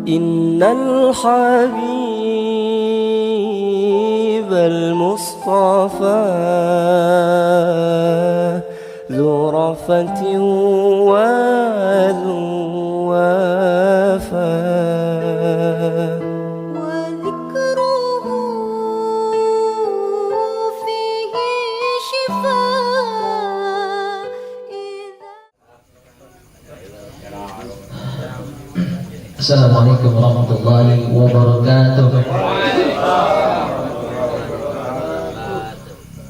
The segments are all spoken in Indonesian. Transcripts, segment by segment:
إن الحبيب المصطفى ذو رفة وذو وفاء وذكره فيه شفاء. Assalamualaikum warahmatullahi wabarakatuh.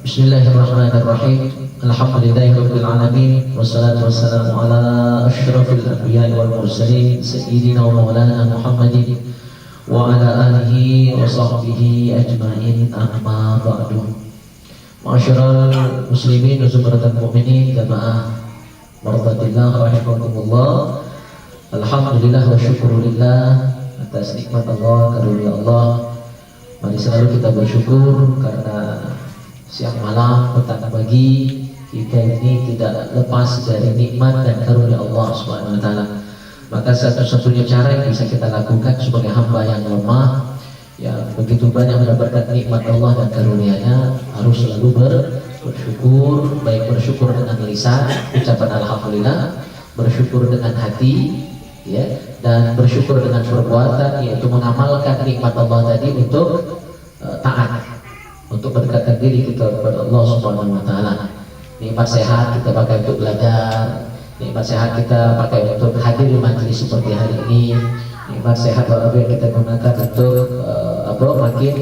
Bismillahirrahmanirrahim. Alhamdulillahirabbil alamin wassalatu wassalamu ala asyrafil anbiya'i wal mursalin sayyidina wa maulana Muhammadin wa ala alihi wa sahbihi ajmain, amma ba'du. Ma'asyiral muslimin wa zumratal mu'minin jamaah mardatillah rahimakumullah. Alhamdulillah wa syukurillah atas nikmat Allah, karunia Allah. Mari selalu kita bersyukur karena siang malam, petang pagi kita ini tidak lepas dari nikmat dan karunia Allah Subhanahu wa taala. Maka satu-satunya cara yang bisa kita lakukan sebagai hamba yang lemah, yang begitu banyak mendapatkan nikmat Allah dan karunia-Nya, harus selalu bersyukur, baik bersyukur dengan lisan, ucapan alhamdulillah, bersyukur dengan hati, ya, dan bersyukur dengan perbuatan, yaitu mengamalkan nikmat Allah tadi untuk taat, untuk mendekatkan diri kita kepada Allah Subhanahu wa taala. Nikmat sehat kita pakai untuk belajar, nikmat sehat kita pakai untuk hadir di majelis seperti hari ini, nikmat sehat walaupun kita gunakan untuk makin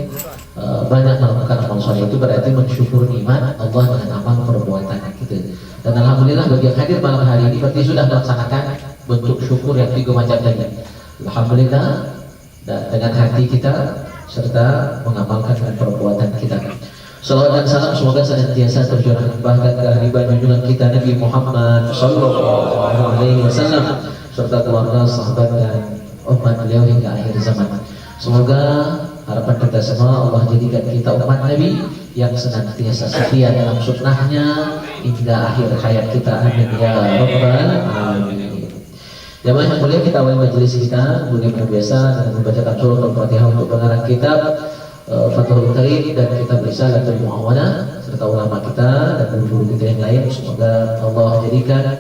banyak melakukan amal soleh. Itu berarti mensyukur nikmat Allah dengan amal perbuatan kita. Dan alhamdulillah bagi yang hadir malam hari ini berarti sudah melaksanakan bentuk syukur yang 3 macam tadi. Alhamdulillah, dan dengan hati kita serta mengamalkan dengan perbuatan kita. Salawat dan salam semoga senantiasa tercurah bahkan ke hadiban junjungan kita Nabi Muhammad sallallahu alaihi wasallam serta keluarga, sahabat dan umat beliau hingga akhir zaman. Semoga harapan kita semua Allah jadikan kita umat Nabi yang senantiasa setia dalam sunnahnya hingga akhir hayat kita. Amin ya rabbal alamin. Jamaah yang mulia, kita awali majelis kita mulai biasa dengan membacakan surah Al-Fatihah untuk pengarang kitab Fathul Karim dan kitab Risalatul Mu'awana serta ulama kita dan guru-guru kita yang lain. Semoga Allah jadikan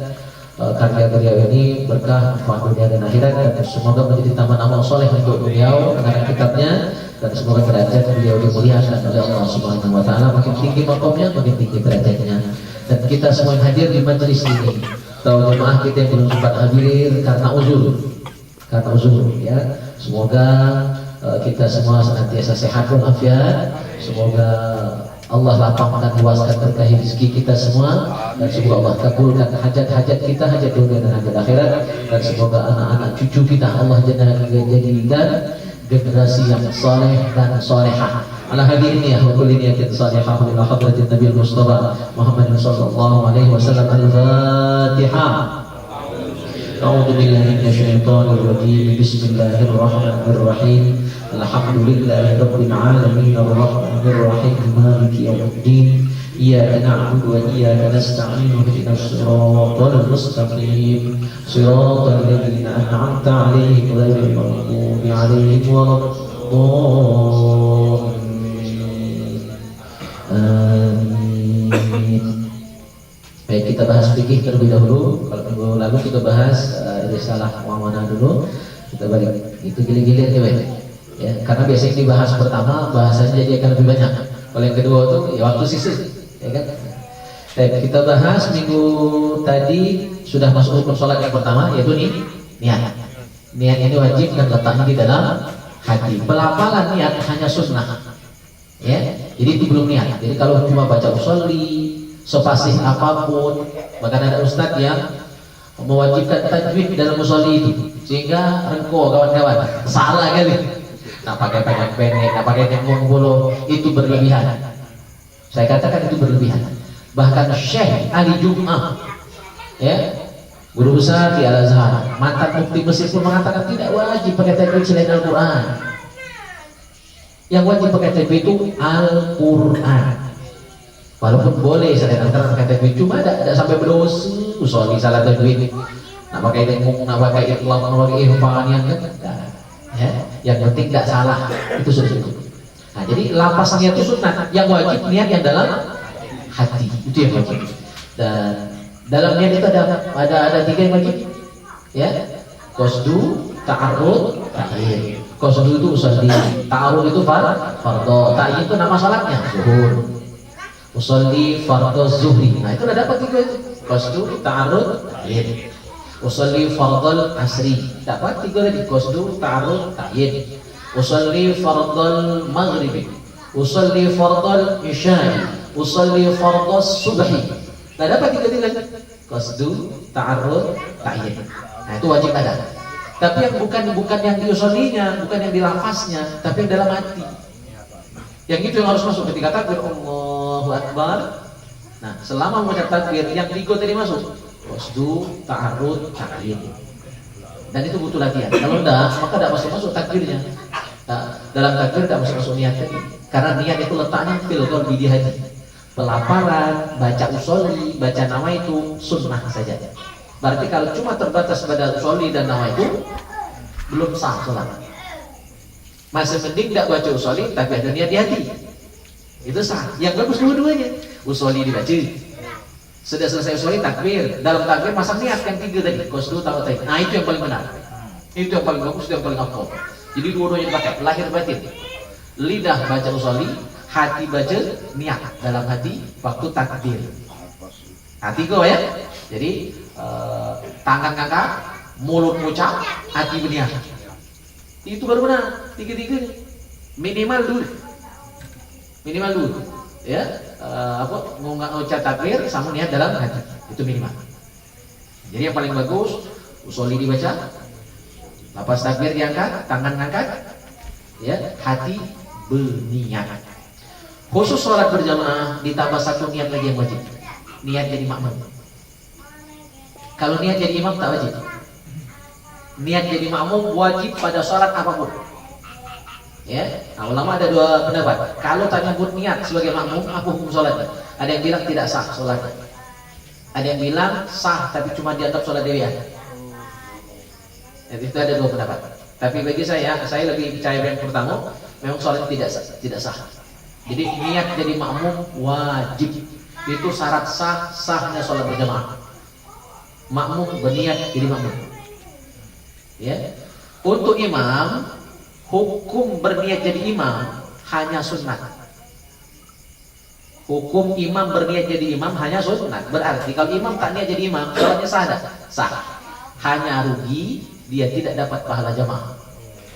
karya beliau ini berkah manfaat dunia dan akhirat, dan semoga menjadi taman amal soleh untuk beliau pengarang kitabnya, dan semoga derajat beliau dimuliakan oleh Allah Subhanahu wa taala. Makin tinggi makomnya, makin tinggi derajatnya. Dan kita semua yang hadir di majelis ini, atau jemaah kita yang belum sempat hadir karena uzur, ya. Semoga kita semua senantiasa sehat walafiat. Semoga Allah lapangkan, luaskan berkah rezeki kita semua, dan semoga Allah kabulkan hajat-hajat kita, hajat dunia dan hajat akhirat. Dan semoga anak-anak cucu kita Allah jadikan generasi yang saleh dan salehah. Ala hadirin ya wa kulli niyatin salihah ila hadratin Nabi Mustafa Muhammad sallallahu alaihi wasallam. Al-Fatihah. A'udzu billahi minasyaitonir rajim. Bismillahirrahmanirrahim. Alhamdulillahi rabbil alamin arrahmanir rahim maliki yaumiddin. Iyyaka na'budu wa iyyaka nasta'in ihdinas siratal mustaqim siratal ladzina an'amta 'alaihim ghairil maghdubi 'alaihim waladdallin. Amin. Baik, kita bahas fikih terlebih dahulu. Kalau minggu lalu kita bahas risalah Mu'awana dulu, kita balik itu gili-gili aja, baik. Ya, karena biasanya dibahas pertama bahasanya jadi akan lebih banyak. Kalau yang kedua tuh ya waktu sisa, ya kan? Baik, kita bahas minggu tadi sudah masuk rukun sholat yang pertama, yaitu niat. Niat ini wajib dan letaknya di dalam hati. Pelafalan niat hanya sunnah, ya. Jadi itu belum niat. Jadi kalau cuma baca usolli sepasih apapun, bahkan ada ustadz yang mewajibkan tajwid dalam usolli itu, sehingga rengko kawan-kawan salah kali. Nah, pakai pendek, nah pakai tengkung bulu, itu berlebihan. Saya katakan itu berlebihan. Bahkan Syekh Ali Jum'ah, ya, guru besar di Al-Azhar, mantan mufti Mesir pun mengatakan tidak wajib pakai tajwid selain Al-Quran. Yang wajib pakai tajwid itu Al-Quran. Walaupun boleh selain Al-Quran pakai tajwid, cuma tidak sampai berdosa usolli salah tajwid. Nah pakai tengkung, nah pakai ikhlam, nah pakai ihfan yang kan. Yang penting tidak salah, itu sudah cukup. Nah, jadi lapas niat itu sunnah, yang wajib niat yang dalam hati, itu yang wajib. Dan dalam niat itu ada 3 yang wajib, ya. Qasdu, ta'arud, ta'yin. Qasdu itu usolli, ta'arud itu fardhu, ta'yin itu nama salatnya zuhur. Usolli fardhu zuhri. Nah, itu udah dapat 3 itu. Qasdu, ta'arud, ta'yin. Usolli fardhu asri. Dapat 3 tadi. Qasdu, ta'arud, ta'yin. Usolli fardhu maghribi. Usolli fardhu isya'i. Usolli fardhu subhi. Nah, dapat 3 qasdu, ta'arud, ta'yin. Nah, itu wajib ada. Tapi yang bukan yang diusollinya, bukan yang dilafaznya, tapi yang dalam hati. Yang itu yang harus masuk ketika takbir Allahu Akbar. Nah, selama mengucap takbir yang 3 tadi masuk, qasdu, ta'arud, ta'yin. Dan itu butuh latihan. Kalau enggak, maka tidak masuk takbirnya. Nah, dalam takbir tidak masuk niat tadi. Karena niat itu letaknya fil qalbi di hati. Pelaparan, baca usolli, baca nama itu sunnah saja. Berarti kalau cuma terbatas pada usolli dan nama itu belum sah sholat. Masih mending tidak baca usolli tapi ada niat di hati, itu sah. Yang bagus dua-duanya. Usolli dibaca, sudah selesai usolli takbir, dalam takbir masang niat yang 3 tadi, qasdu ta'awud. Nah, itu yang paling benar, itu yang paling bagus, itu yang paling afdal. Jadi dua-duanya dipakai, lahir batin. Lidah baca usolli, hati baca niat dalam hati waktu takbir. Hati kau ya. Jadi tangan ngangkat, mulut ngucap, hati berniat. Itu baru benar. 3 minimal dulu. Ya, ngucap takbir sama niat dalam hati. Itu minimal. Jadi yang paling bagus usolli dibaca, lepas takbir diangkat, tangan ngangkat, ya, hati berniat. Khusus sholat berjamaah ditambah 1 niat lagi yang wajib. Niat jadi makmum. Kalau niat jadi imam tak wajib. Niat jadi makmum wajib pada sholat apapun. Ya, nah, ulama ada 2 pendapat. Kalau tak nyebut niat sebagai makmum, apa hukum sholatnya? Ada yang bilang tidak sah sholatnya. Ada yang bilang sah tapi cuma dianggap sholat dewian. Jadi itu ada 2 pendapat. Tapi bagi saya lebih percaya yang pertama, memang sholat tidak sah. Jadi niat jadi makmum wajib. Itu syarat sahnya sholat berjamaah. Makmum berniat jadi makmum. Ya. Untuk imam, hukum berniat jadi imam hanya sunat. Hukum imam berniat jadi imam hanya sunat. Berarti kalau imam tak niat jadi imam, sholatnya sah tak? Sah. Hanya rugi dia tidak dapat pahala jamaah.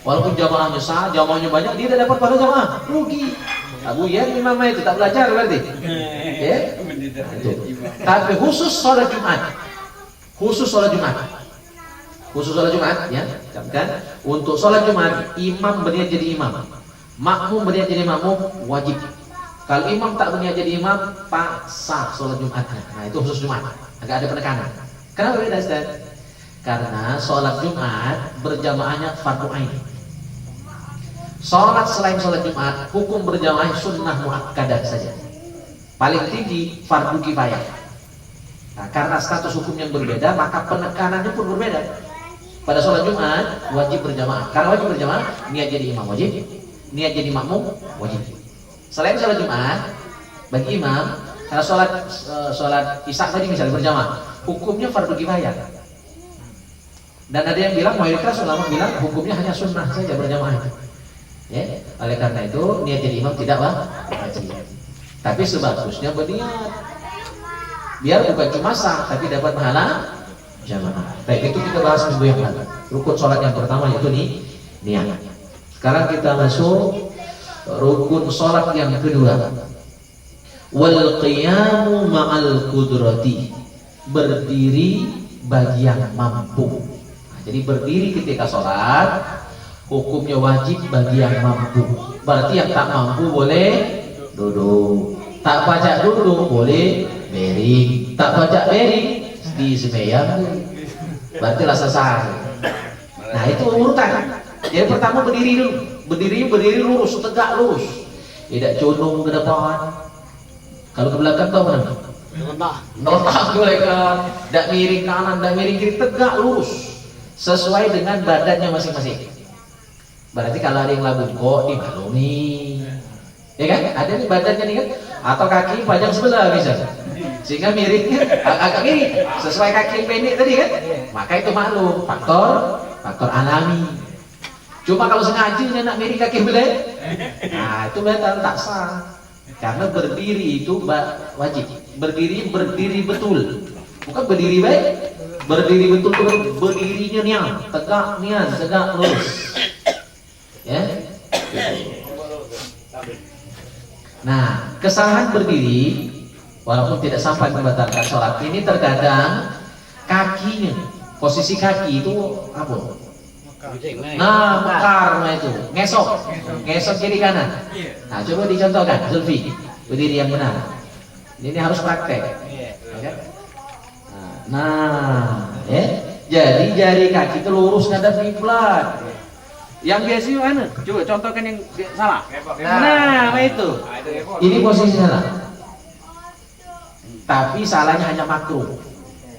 Walaupun jamaahnya sah, jamaahnya banyak, dia tidak dapat pahala jamaah. Rugi. Abu ya imam itu tak belajar berarti. Ya. Itu. Tapi khusus sholat Jumat. Khusus sholat Jumat, ya, camkan. Untuk sholat Jumat, imam berniat jadi imam, makmum berniat jadi makmum, wajib. Kalau imam tak berniat jadi imam, tak sah sholat Jumatnya. Nah, itu khusus Jumat, agak ada penekanan. Kenapa beda, Ustaz? Karena sholat Jumat berjamaahnya fardu ain. Sholat selain sholat Jumat, hukum berjamaah sunnah muakkadah saja. Paling tinggi fardu kifayah. Nah, karena status hukum yang berbeda, maka penekanannya pun berbeda. Pada sholat Jumat wajib berjamaah. Karena wajib berjamaah, niat jadi imam wajib, niat jadi makmum wajib. Selain sholat Jumat, bagi imam, karena sholat Isya tadi misalnya berjamaah, hukumnya fardu kifayah. Dan ada yang bilang, mayoritas ulama bilang hukumnya hanya sunnah saja berjamaah itu. Ya, oleh karena itu niat jadi imam tidak wajib. Tapi sebagusnya berniat. Biar bukan cuma sah, tapi dapat pahala jamaah. Baik, itu kita bahas minggu yang lalu. Rukun sholat yang pertama yaitu niat. Sekarang kita masuk rukun sholat yang kedua. Wal qiyamu ma'al qudrati. Berdiri bagi yang mampu. Nah, jadi berdiri ketika sholat hukumnya wajib bagi yang mampu. Berarti yang tak mampu boleh duduk. Tak baca duduk boleh bering, tak baca bering di sembahyang berarti lah selesai. Nah, itu urutan. Jadi pertama berdiri dulu, berdiri lurus, tegak lurus, tidak condong ke depan. Kalau ke belakang tahu mana? Notah mereka, tidak miring kanan, tidak miring kiri, tegak lurus sesuai dengan badannya masing-masing. Berarti kalau ada yang labun kok dimaklumi. Ya kan? Ada nih badannya nih kan? Atau kaki panjang sebelah bisa. Sehingga miringnya agak miring sesuai kaki yang pendek tadi kan? Maka itu maklum, faktor alami. Cuma kalau sengaja nak miring kaki belah, nah itu batal tak sah. Karena berdiri itu wajib. Berdiri betul. Bukan berdiri baik. Berdiri betul itu berdirinya nian, tegak lurus. Ya. Nah, kesalahan berdiri walaupun tidak sampai membatalkan sholat ini terkadang kakinya, posisi kaki itu apa? Nah, mekar itu, ngesok kiri kanan. Nah, coba dicontohkan, Zulfi, berdiri yang benar. Ini harus praktek. Nah, jadi jari kaki itu lurus ngadap kiblat. Yang biasa mana? Coba contohkan yang salah. Nah, itu. Ini posisi salah. Tapi salahnya hanya makruh.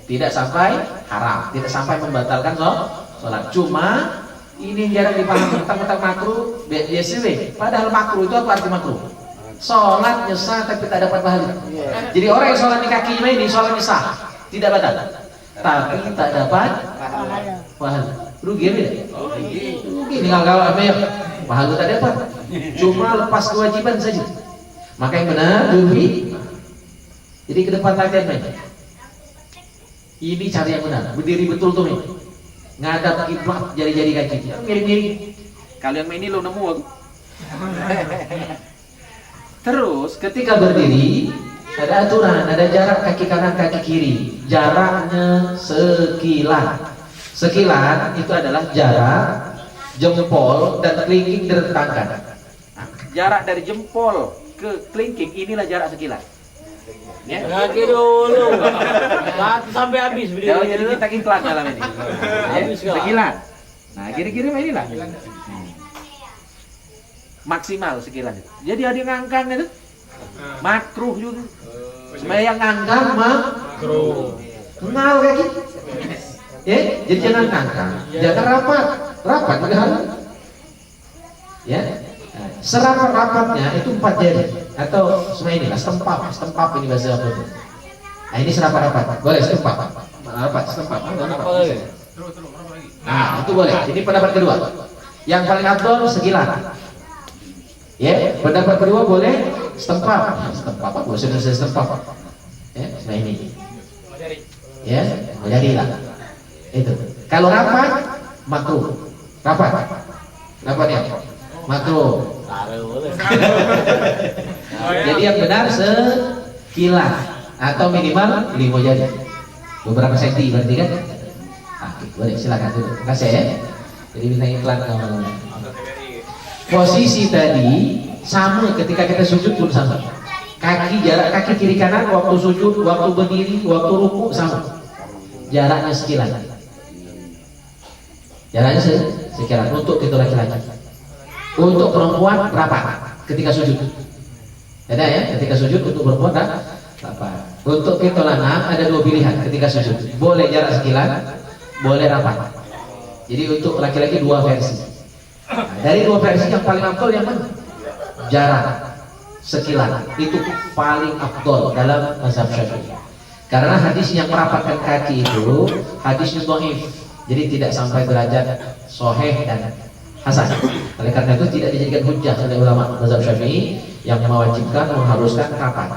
Tidak sampai haram, tidak sampai membatalkan sholat. Cuma ini jarang dipahami tentang makruh biasa. Padahal makruh itu apa arti makruh? Sholatnya sah tapi tak dapat pahala. Jadi orang yang sholat di kakinya ini sholatnya sah, tidak batal, tapi tak dapat pahala. Rugi ya tidak? Rugi. Tinggal kalau apa ya? Pahala tak dapat. Cuma lepas kewajiban saja. Maka yang benar rugi. Jadi ke depan latihan main. Ini cara yang benar. Berdiri betul tuh nih. Ngadap kiblat jari-jari kaki. Miring-miring. Kalau yang main ini lo nemu aku. Terus ketika berdiri ada aturan, ada jarak kaki kanan kaki kiri. Jaraknya sekilan. Sekilan itu adalah jarak jempol dan kelingking direntangkan. Nah, jarak dari jempol ke kelingking inilah jarak sekilan. Ya. Kaki dulu. Sampai habis berdiri. Jadi kita iklan dalam ini. Sekilan. Nah, kira-kira inilah. Maksimal sekilan itu. Jadi ada yang ngangkang itu. Makruh juga. Sebenarnya yang ngangkang makruh. Kenal kaki. Jadi jangan ngangkang. Jangan rapat juga harus. Ya. Serapat-rapatnya itu 4 jari atau semua inilah setempap ini bahasa apa itu. Nah ini serapat-rapat, boleh setempap, setempap. Nah itu boleh. Ini pendapat kedua. Yang paling afdal sekilan. Ya, pendapat kedua boleh setempap apa? Boleh setempap. Ya, nah ini. Ya, jadilah. Itu. Kalau rapat, makruh. Rapatnya makruh. Jadi yang benar sekilan atau minimal 5 jari. Beberapa senti berarti kan? Oke, boleh silakan dulu. Terima kasih ya. Jadi minta iklan kalau posisi tadi sama ketika kita sujud pun sama. Kaki jarak kaki kiri kanan waktu sujud, waktu berdiri, waktu ruku sama. Jaraknya sekilan. Jaraknya sekilan untuk itu laki-laki. Untuk perempuan berapa ketika sujud? Ada ya, ketika sujud untuk perempuan berapa? Untuk kita lanang ada 2 pilihan ketika sujud. Boleh jarak sekilan, boleh rapat. Jadi untuk laki-laki 2 versi. Nah, dari 2 versi yang paling afdol yang mana? Jarak sekilan itu paling afdol dalam mazhab Syafi'i. Karena hadis yang merapatkan kaki itu hadisnya dhaif. Jadi tidak sampai derajat sahih dan hasan. Oleh karena itu tidak dijadikan hujjah oleh ulama mazhab Syafi'i yang mewajibkan mengharuskan rapat.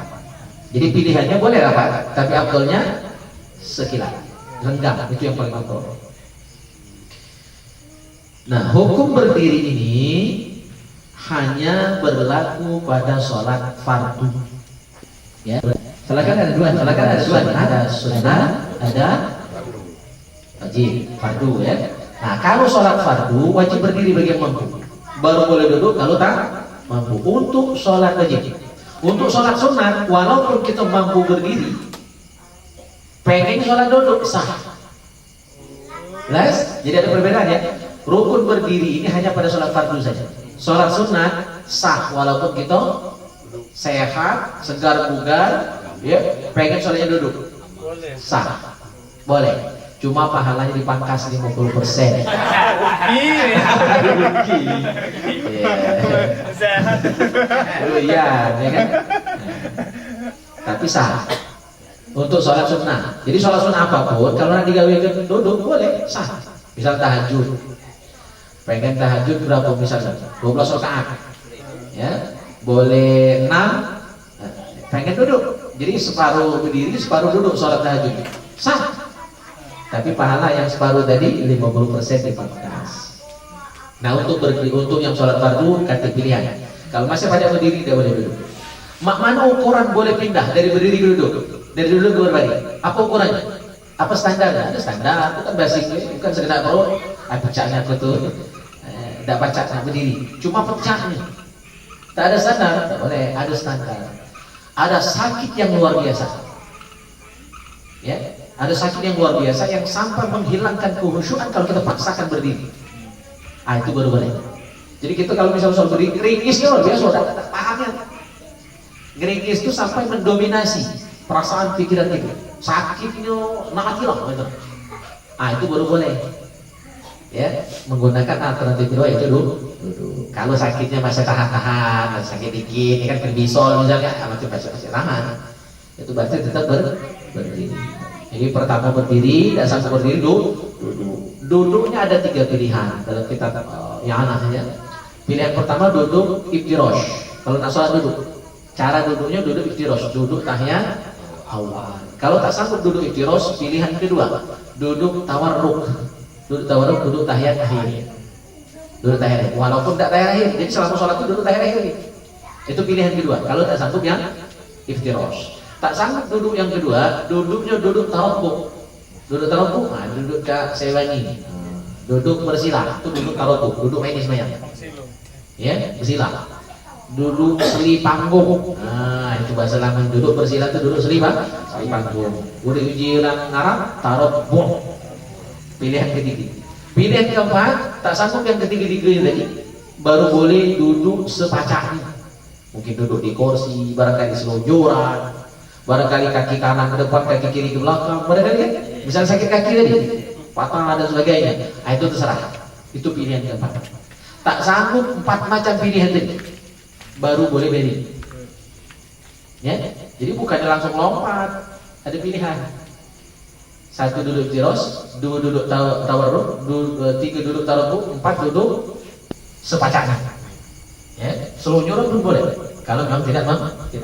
Jadi pilihannya boleh rapat, tapi afdolnya sekilan, renggang itu yang paling afdol. Nah, hukum berdiri ini hanya berlaku pada sholat fardu. Ya, silakan ada dua, ada sunnah, ada wajib fardu ya. Nah, kalau sholat fardu wajib berdiri bagi yang mampu. Baru boleh duduk kalau tak mampu. Untuk sholat wajib. Untuk sholat sunat, walaupun kita mampu berdiri, pengen sholat duduk sah. Jelas? Jadi ada perbedaan ya. Rukun berdiri ini hanya pada sholat fardu saja. Sholat sunat sah walaupun kita sehat, segar bugar, ya, pengen sholatnya duduk sah, boleh. Cuma pahalanya dipangkas 50%. Oh iya, ya kan? Tapi sah untuk sholat sunnah. Jadi sholat sunnah apapun, kalau nanti digawekan duduk boleh sah. Misal tahajud, pengen tahajud berapa misalnya? 12 rakaat, ya boleh 6. Pengen duduk, jadi separuh berdiri, separuh duduk sholat tahajud, sah. Tapi pahala yang separuh tadi 50% dipangkas. Nah untuk yang sholat fardu kata pilihan. Kalau masih pada berdiri tidak boleh duduk. Mana ukuran boleh pindah dari berdiri ke duduk, dari duduk ke berbaring? Apa ukurannya? Apa standarnya? Ada standar, bukan basic, bukan sekedar perut. Pecahnya betul, tidak baca nak berdiri. Cuma pecahnya. Tak ada standar, tak boleh. Ada standar. Ada sakit yang luar biasa. Ya, ada sakit yang luar biasa yang sampai menghilangkan kehusyuan kalau kita paksakan berdiri. Itu baru boleh. Jadi kita kalau misalnya soal berdiri, geringisnya luar biasa, tak pahamnya. Geringis itu sampai mendominasi perasaan pikiran kita. Sakitnya nak hilang gitu. Itu baru boleh. Ya, menggunakan alternatif kedua itu duduk. Kalau sakitnya masih tahan-tahan, masih sakit dikit, ini kan kerbisol misalnya, masih tahan. Itu berarti tetap berdiri. Jadi pertama berdiri, dan satu berdiri duduk. Duduknya ada 3 pilihan dalam kitab yang anaknya. Pilihan pertama duduk iftirosh. Kalau nak sholat duduk, cara duduknya duduk iftirosh, duduk tahiyat awal. Kalau tak sanggup duduk iftirosh, pilihan kedua duduk tawarruk. Duduk tawarruk, duduk tahiyat akhir. Duduk tahiyat akhir, walaupun tak tahiyat akhir. Jadi selama sholat itu duduk tahiyat akhir. Itu pilihan kedua. Kalau tak sanggup yang iftirosh. Tak sanggup duduk yang kedua, duduknya duduk tawarruk. Duduk tawarruk, duduk ke sewangi. Duduk bersila, itu duduk tawarruk. Duduk main semayang. Ya, bersila. Duduk seli panggung. Itu bahasa lama. Duduk bersila itu duduk seli panggung. Udah uji ulang ngarang, tawarruk. Pilihan ketiga. Pilihan keempat, tak sanggup yang ketiga-tiga tadi, baru boleh duduk sepacaknya. Mungkin duduk di kursi, barangkali selonjoran, barangkali kaki kanan ke depan, kaki kiri ke belakang, barangkali kan? Misalnya sakit kaki tadi, patah dan sebagainya. Itu terserah. Itu pilihan keempat. Tak sanggup 4 macam pilihan tadi, baru boleh berdiri. Ya, jadi bukannya langsung lompat, ada pilihan. 1 duduk tiros, 2 duduk tawarruk, 3 duduk tawarruk, 4 duduk sepacaknya. Ya, selonjoran pun boleh. Kalau memang tidak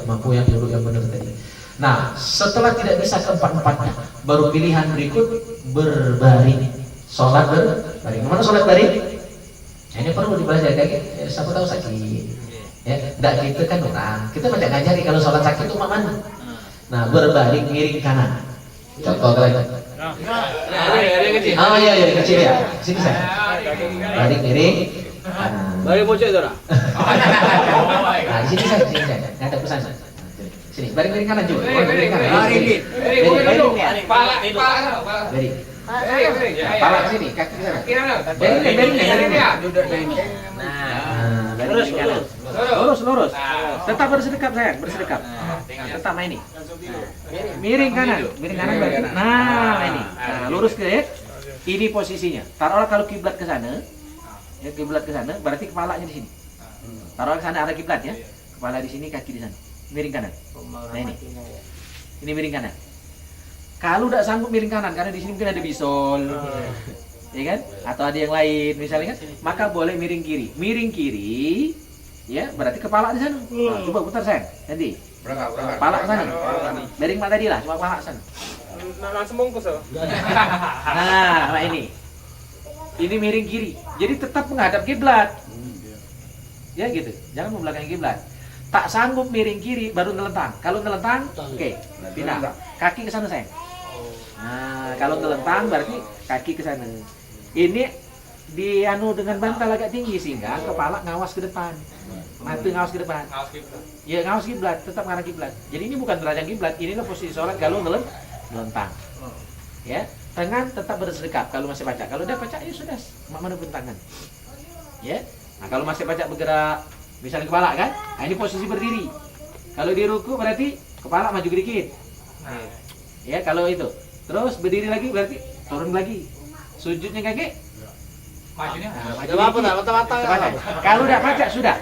mampu yang duduk yang benar tadi. Nah, setelah tidak bisa keempat-empatnya, baru pilihan berikut berbaring. Sholat berbaring. Mana sholat baring? Ini perlu dipelajari. Siapa tahu sakit. Ya, tidak kita kan orang. Kita banyak ngajari kalau sholat sakit itu mana. Nah, berbaring miring kanan. Contoh lagi. Iya, kecil ya. Sini saya. Baring miring. Baring bocor itu lah. Di sini saya. Nggak ada pesan. Sini, baring miring kanan juga. Baring kanan. Baring. Kepala sini, kaki ke sana. Baring. Nah, baring kanan. Lurus. Tetap bersedekap sayang, bersedekap. Tetap main ini. Miring kanan baring. Nah, ini. Nah, lurus ke. Ini posisinya. Taruhlah kalau kiblat ke sana. Ya, kiblat ke sana, berarti kepalanya di sini. Taruhlah ke sana ada kiblat ya. Kepala di sini, kaki di sana. Miring kanan. Nah, ini. Ini miring kanan. Kalau tidak sanggup miring kanan karena di sini mungkin ada bisol. Ya kan? Atau ada yang lain misalnya kan, maka boleh miring kiri. Miring kiri, ya berarti kepala di sana. Nah, coba putar sayang, nanti. Kepala ke sana. Miring mak tadi lah, cuma kepala ke sana. Langsung bungkus loh. Nah, ini. Ini miring kiri. Jadi tetap menghadap kiblat. Ya gitu. Jangan membelakangi kiblat. Tak sanggup miring kiri baru nelentang. Kalau nelentang, oke, pindah. Kaki ke sana sayang. Nah, kalau nelentang berarti kaki ke sana. Ini dianu dengan bantal agak tinggi sehingga kepala ngawas ke depan. Mata ngawas ke depan. Ya, ngawas kiblat, tetap ngarah kiblat. Jadi ini bukan derajat kiblat, inilah posisi sholat kalau nelentang. Ya, tangan tetap bersedekap kalau masih baca. Kalau udah baca ya sudah, mana pun tangan. Ya. Nah, kalau masih baca bergerak misalnya kepala kan? Nah, ini posisi berdiri. Kalau di ruku berarti kepala maju dikit. Ya, kalau itu. Terus berdiri lagi berarti turun lagi. Sujudnya kaki Majunya. Ada apa tak? Mata-mata. Kalau udah baca sudah.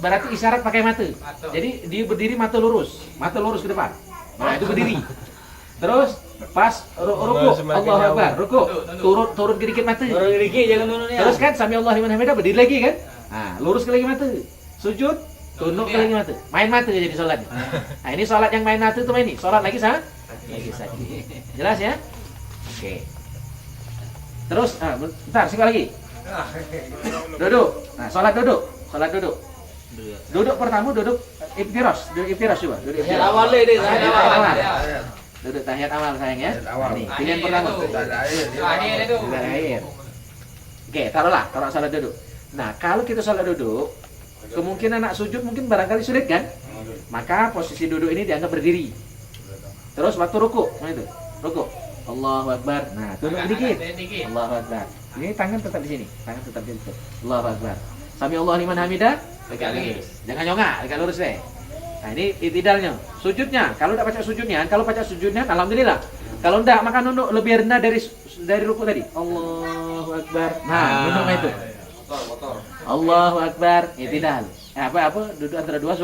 Berarti isyarat pakai mata. Jadi dia berdiri mata lurus ke depan. Nah, itu berdiri. Terus pas ruku, Allahu Akbar, ruku, turun sedikit mata. Turun sedikit jangan turunnya. Terus kan sami Allahu liman hamidah berdiri lagi kan? Nah, lurus ke lagi mata. Sujud, tunduk ke lagi mata. Main mata jadi salat. Nah, ini salat yang main mata itu main ini. Salat lagi lagi sakit. Jelas ya? Oke. Terus, bentar, sekali lagi. Duduk. Nah, salat duduk. Duduk pertama duduk iftiras coba. Duduk Ya iftiras. awal deh, Tahiyat awal. awal. Duduk tahiyat awal sayang ya. Ini pilihan pertama. Tidak air. Oke, taruh salat duduk. Nah, kalau kita salat duduk, kemungkinan nak sujud mungkin barangkali sulit kan? Maka posisi duduk ini dianggap berdiri. Terus waktu ruku, mana itu? Ruku. Allahu Akbar. Nah, tunduk sedikit. Allahu Akbar. Ini tangan tetap di sini. Tangan tetap di situ. Allahu Akbar. Sami Allah liman hamidah. Tegak lagi. Jangan nyongak, tegak lurus deh. Nah, ini itidalnya. Sujudnya, kalau tidak baca sujudnya, alhamdulillah. Kalau tidak, maka nunduk lebih rendah dari ruku tadi. Allahu Akbar. Nah, nunduk itu. Allahu Akbar. Itidal. Apa? Duduk antara dua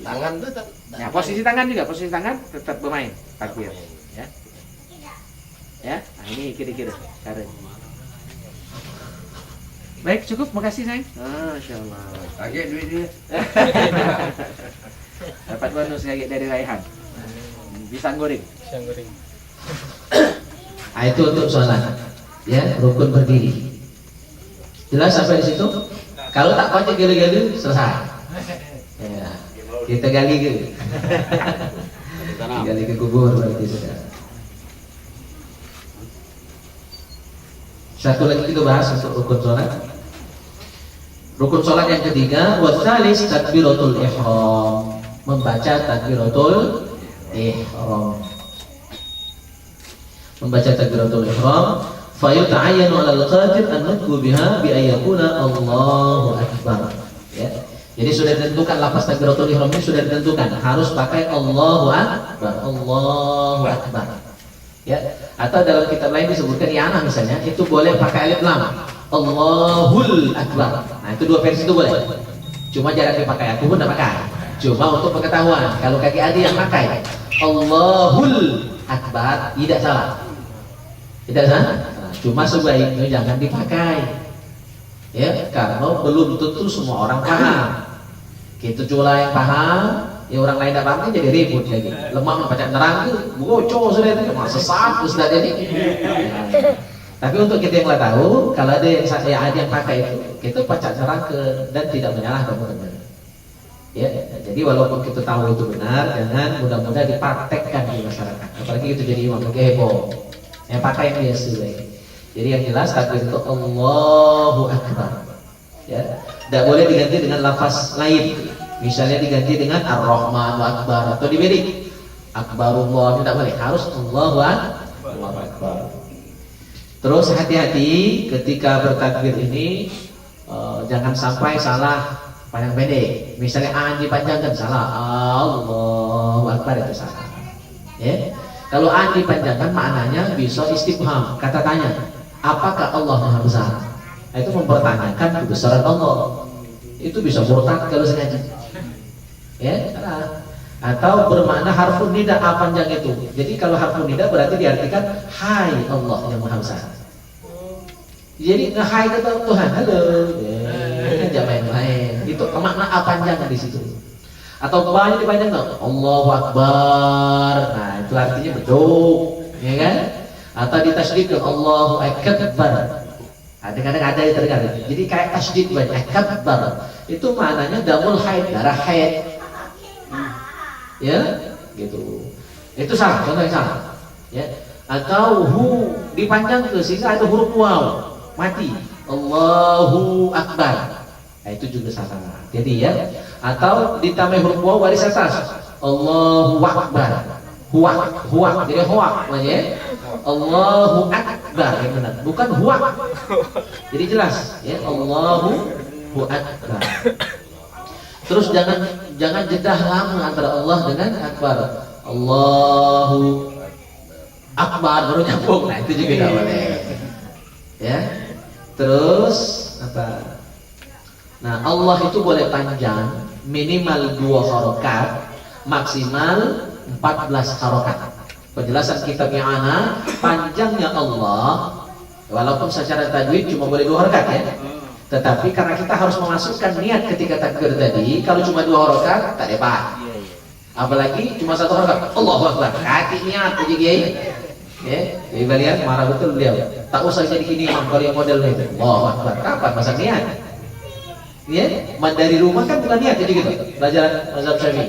Tangan tuh Ya, posisi tangan tetap bermain takbir, ya. Ya, nah ini kira-kira cara. Baik, cukup, makasih sayang. Masya Allah. kaget duit dia. Dapat bonus lagi dari Raihan. Pisang goreng. Nah, itu untuk sholat. Ya, rukun berdiri. Jelas sampai di situ? Kalau tak baca gali-gali selesai. Ya, kita gali ke. Gali ke kubur berarti sudah. Satu lagi kita bahas untuk rukun sholat. Rukun sholat yang ketiga, wasalis takbiratul ihram, membaca takbiratul ihram. Membaca takbiratul ihram, fayuta'ayyanu 'alal qadir an nutqu biha bi ayyakuna Allahu akbar. Ya. Jadi sudah ditentukan lafaz takbiratul ihram ini sudah ditentukan harus pakai Allahu akbar, Allahu akbar. Ya, atau dalam kitab lain disebutkan Yana misalnya, itu boleh pakai alif lam. Allahul akbar. Nah, itu dua versi itu boleh. Cuma jarang dipakai, aku pun tidak pakai. Cuma untuk pengetahuan, kalau kaki adik yang pakai Allahul akbar tidak salah. Tidak salah. Nah, cuma sebaiknya jangan dipakai. Ya, karena belum tentu semua orang paham. Gitu cula yang paham, ya orang lain tidak paham kan jadi ribut lagi. Lemah membaca nerang itu, bocor sudah itu, sesat sudah jadi. Nah, tapi untuk kita yang nggak tahu, kalau ada yang pakai itu, kita baca nerang dan tidak menyalahkan teman-teman. Ya, jadi walaupun kita tahu itu benar, jangan mudah-mudahan dipraktekkan di masyarakat. Apalagi itu jadi imam heboh. Yang pakai yang biasa. Jadi yang jelas takbir itu Allahu akbar. Ya, tidak boleh diganti dengan lafaz lain. Misalnya diganti dengan Ar-Rahman Akbar atau diberi Akbarullah, tidak boleh, harus Allahu Akbar. Terus hati-hati ketika bertakbir ini, jangan sampai salah panjang pendek. Misalnya an dipanjangkan salah, Allahu Akbar itu salah. Ya. Kalau an dipanjangkan maknanya bisa istifham, kata tanya. Apakah Allah Maha Besar? Nah, itu mempertanyakan kebesaran Allah. Itu bisa murtad kalau sengaja. Ya, atau bermakna harfun nida panjang itu. Jadi kalau harfun nida berarti diartikan hai Allah yang Maha Besar. Jadi ngehai kata Tuhan, halo. Jangan main-main. Itu makna panjang di situ. Atau banyak dipanjangkan Allahu Akbar. Nah, itu artinya beduk, ya kan? Atau ditasydid Allahu Akbar. Kadang-kadang ada yang terdengar. Jadi kayak tasydid banyak akbar. Itu maknanya damul haid, darah haid. Ya, gitu. Itu salah, contoh yang salah. Ya. Atau hu dipanjang ke sehingga ada huruf waw, mati. Allahu Akbar. Nah, itu juga salah. Jadi ya, atau ditambah huruf waw baris atas. Allahu Akbar. Huak. Jadi huak namanya. Allahu Akbar yang benar, bukan huak. Jadi jelas ya, Allahu Akbar. Terus jangan jedah lama antara Allah dengan Akbar. Allahu akbar baru nyambung. Nah, itu juga tidak boleh. Ya. Terus apa? Nah, Allah itu boleh panjang minimal 2 harokat, maksimal 14 harokat. Penjelasan kitab I'anah, panjangnya Allah walaupun secara tajwid cuma boleh 2 harokat ya. Tetapi karena kita harus memasukkan niat ketika takbir tadi, kalau cuma 2 harokat tak dapat. Apalagi cuma 1 harokat, Allahu Akbar. Hati niat aja kiai. Ya, jadi kalian marah betul beliau. Tak usah jadi gini kalau yang modelnya itu. Allahu Akbar. Kapan masa niat? Ya, dari rumah kan bukan niat jadi gitu. Pelajaran mazhab Syafi'i.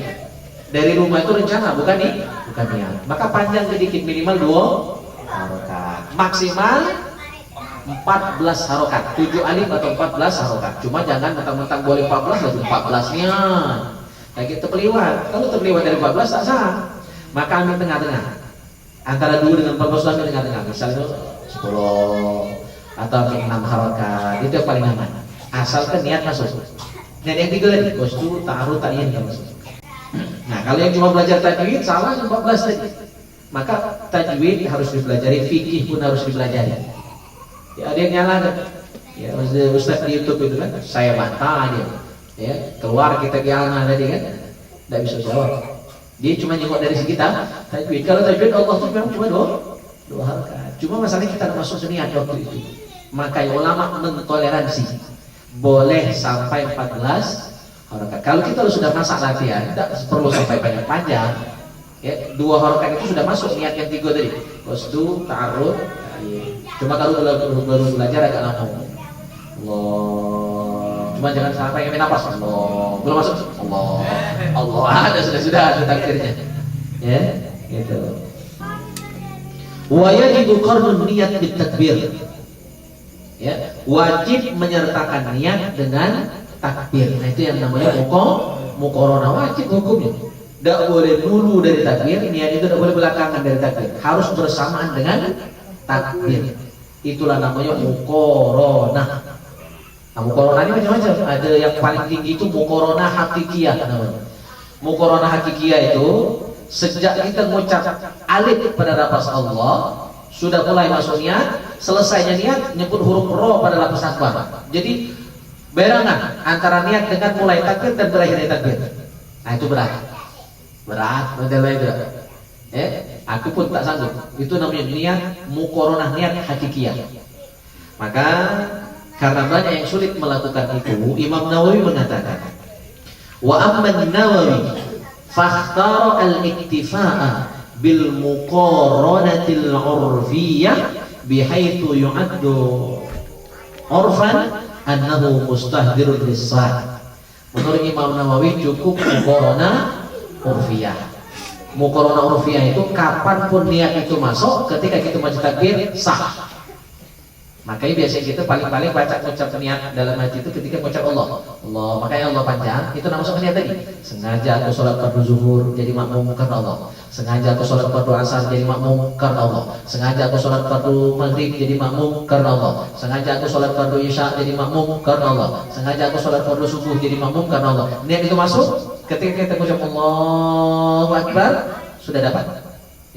Dari rumah itu rencana bukan nih, bukan niat. Maka panjang sedikit minimal 2 harokat. Maksimal 14 harokat. 7 alif atau 14 harokat. Cuma jangan mentang-mentang boleh 14 lalu 14-nya. Kayak gitu terliwat. Kalau terliwat dari 14 tak sah. Maka ambil tengah-tengah. Antara 2 dengan 14 ambil tengah-tengah. Misalnya 10 atau 6 harokat. Itu yang paling aman. Asalkan niat masuk. Niat yang 3 tadi, qasdu, ta'arud, ta'yin yang masuk. Nah, kalau yang cuma belajar tajwid salah 14 tadi. Maka tajwid harus dipelajari, fikih pun harus dipelajari. Ya, ada yang nyala kan? Ya, Ustaz di YouTube itu kan, saya bantah dia. Ya, keluar kita I'anah tadi kan, tidak bisa jawab. Dia cuma nyengok dari sekitar tajwid. Kalau tajwid Allah itu memang cuma 2 harokat. Cuma masalahnya kita tidak masuk niat waktu itu. Maka ulama mentoleransi. Boleh sampai 14 harokat. Kalau kita sudah masak latihan, tidak perlu sampai panjang. Ya, 2 harokat itu sudah masuk niat yang 3 tadi. Qasdu, ta'arud. Cuma kalau baru belajar agak lama. Allah. Cuma jangan sampai yang napas. Allah. Belum masuk. Allah. Allah. Ada sudah takdirnya. Ya, gitu. Wa yajibu qarnun niyat bit takbir. Ya, wajib menyertakan niat dengan takbir. Nah, itu yang namanya muqaranah, wajib hukumnya. Tidak boleh dulu dari takbir, niat itu tidak boleh belakangan dari takbir. Harus bersamaan dengan takbir. Itulah namanya muqaranah. Nah, muqaranah ini macam-macam. Ada yang paling tinggi itu muqaranah hakikiyah namanya. Muqaranah hakikiyah itu sejak kita mengucap alif pada lafaz Allah, sudah mulai masuk niat, selesainya niat nyebut huruf ro pada lafaz akbar. Jadi barengan antara niat dengan mulai takbir dan berakhirnya takbir. Nah, itu berat modelnya itu. Aku pun tak sanggup. Itu namanya niat muqaranah, niat hakikiyah. Maka karena banyak yang sulit melakukan itu, Imam Nawawi mengatakan, wa amman Nawawi fakhtara al-iktifa'a bil muqaranatil urfiyah bihaitsu yu'addu urfan annahu mustahdirun lis-sah. Menurut Imam Nawawi cukup muqaranah urfiyah. Muqaranah urfiyah itu kapanpun niat itu masuk, ketika kita baca takbir sah. Makanya biasanya kita paling-paling baca ucap niat dalam hati itu ketika mengucap Allah. Makanya Allah panjang, itu nama masuk niat tadi. Sengaja aku sholat fardu zuhur jadi makmum karena Allah. Sengaja aku sholat fardu asar jadi makmum karena Allah. Sengaja aku sholat fardu maghrib jadi makmum karena Allah. Sengaja aku sholat fardu isya jadi makmum karena Allah. Sengaja aku sholat fardu subuh jadi makmum karena Allah. Niat itu masuk, ketika kita mengucap Allahu Akbar sudah dapat.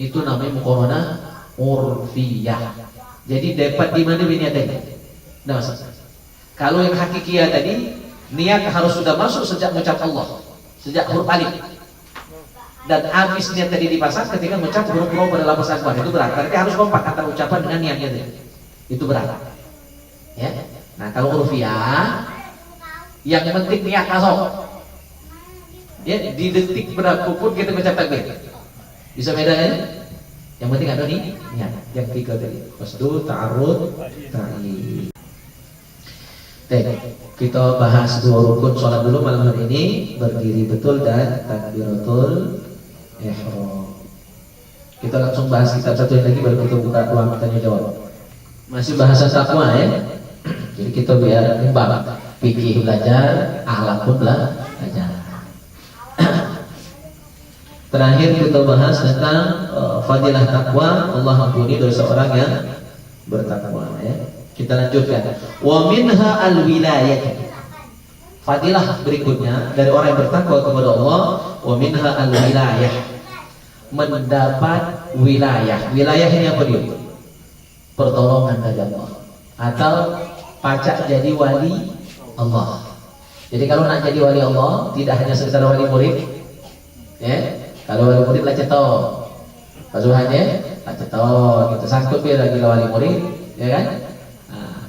Itu namanya muqaranah urfiyah. Jadi dapat di mana niat tadi? Nah, kalau yang hakikiyah tadi, niat harus sudah masuk sejak mengucap Allah, sejak huruf alif. Dan habis niat tadi dipasang ketika mengucap huruf ro pada lafaz akbar. Itu berat. Berarti harus kompak antara ucapan dengan niatnya tadi. Itu berat. Ya. Nah, kalau urfiyah, yang penting niat masuk. Ya, di detik berapa pun kita mengucap takbir. Bisa bedanya? Yang penting ada nih niat. Yang 3 tadi, qasdu, ta'arud, ta'yin. Kita bahas 2 rukun sholat dulu malam hari ini, berdiri betul dan takbiratul ihram. Kita langsung bahas kitab satu lagi baru kita buka ruang tanya jawab. Masih bahasan takwa ya. Jadi kita biar imbang, fikih belajar, akhlak pun belajar. Terakhir kita bahas tentang fadilah takwa. Allah ampuni dosa orang yang bertakwa ya. Kita lanjutkan. Wa minha al-wilayah. Fadilah berikutnya dari orang yang bertakwa kepada Allah, wa minha al-wilayah, mendapat wilayah. Wilayah ini apa dia? Pertolongan dari Allah. Atau pacak jadi wali Allah. Jadi kalau nak jadi wali Allah, tidak hanya sekedar wali murid, ya. Kalau wali murid lah cetok, pasuhannya lah cetok, gitu. Sangkut dia lagi wali murid, ya kan? Nah,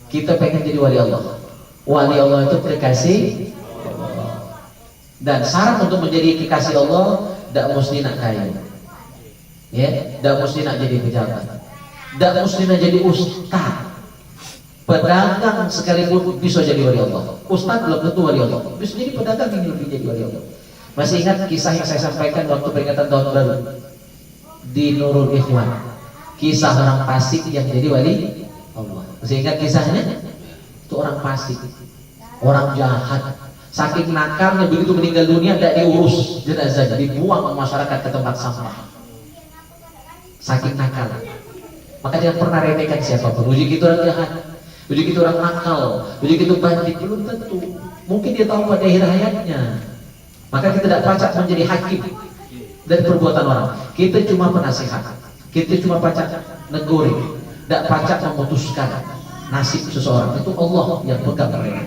kita pengen jadi wali Allah. Wali Allah itu kekasih Allah. Dan syarat untuk menjadi kekasih Allah, tidak mesti nak kaya, ya. Tidak mesti nak jadi pejabat, tidak mesti nak jadi ustaz. Pedagang sekalipun bisa jadi wali Allah. Ustaz belum tentu wali Allah. Bisa jadi pedagang yang lebih jadi wali Allah. Masih ingat kisah yang saya sampaikan waktu peringatan tahun baru di Nurul Ikhwan? Kisah orang Pasik yang jadi wali Allah. Masih ingat kisahnya? Itu orang Pasik, orang jahat. Saking nakalnya begitu meninggal dunia tidak diurus jenazahnya, dibuang ke masyarakat ke tempat sampah. Saking nakal. Maka dia pernah remehkan siapapun. Uji gitu orang jahat. Uji gitu orang nakal, uji gitu bandit, belum tentu. Mungkin dia tahu pada akhir hayatnya. Maka kita tidak pacak menjadi hakim dari perbuatan orang. Kita cuma penasihat, kita cuma pacak negori, tidak pacak memutuskan nasib seseorang. Itu Allah yang pegang mereka.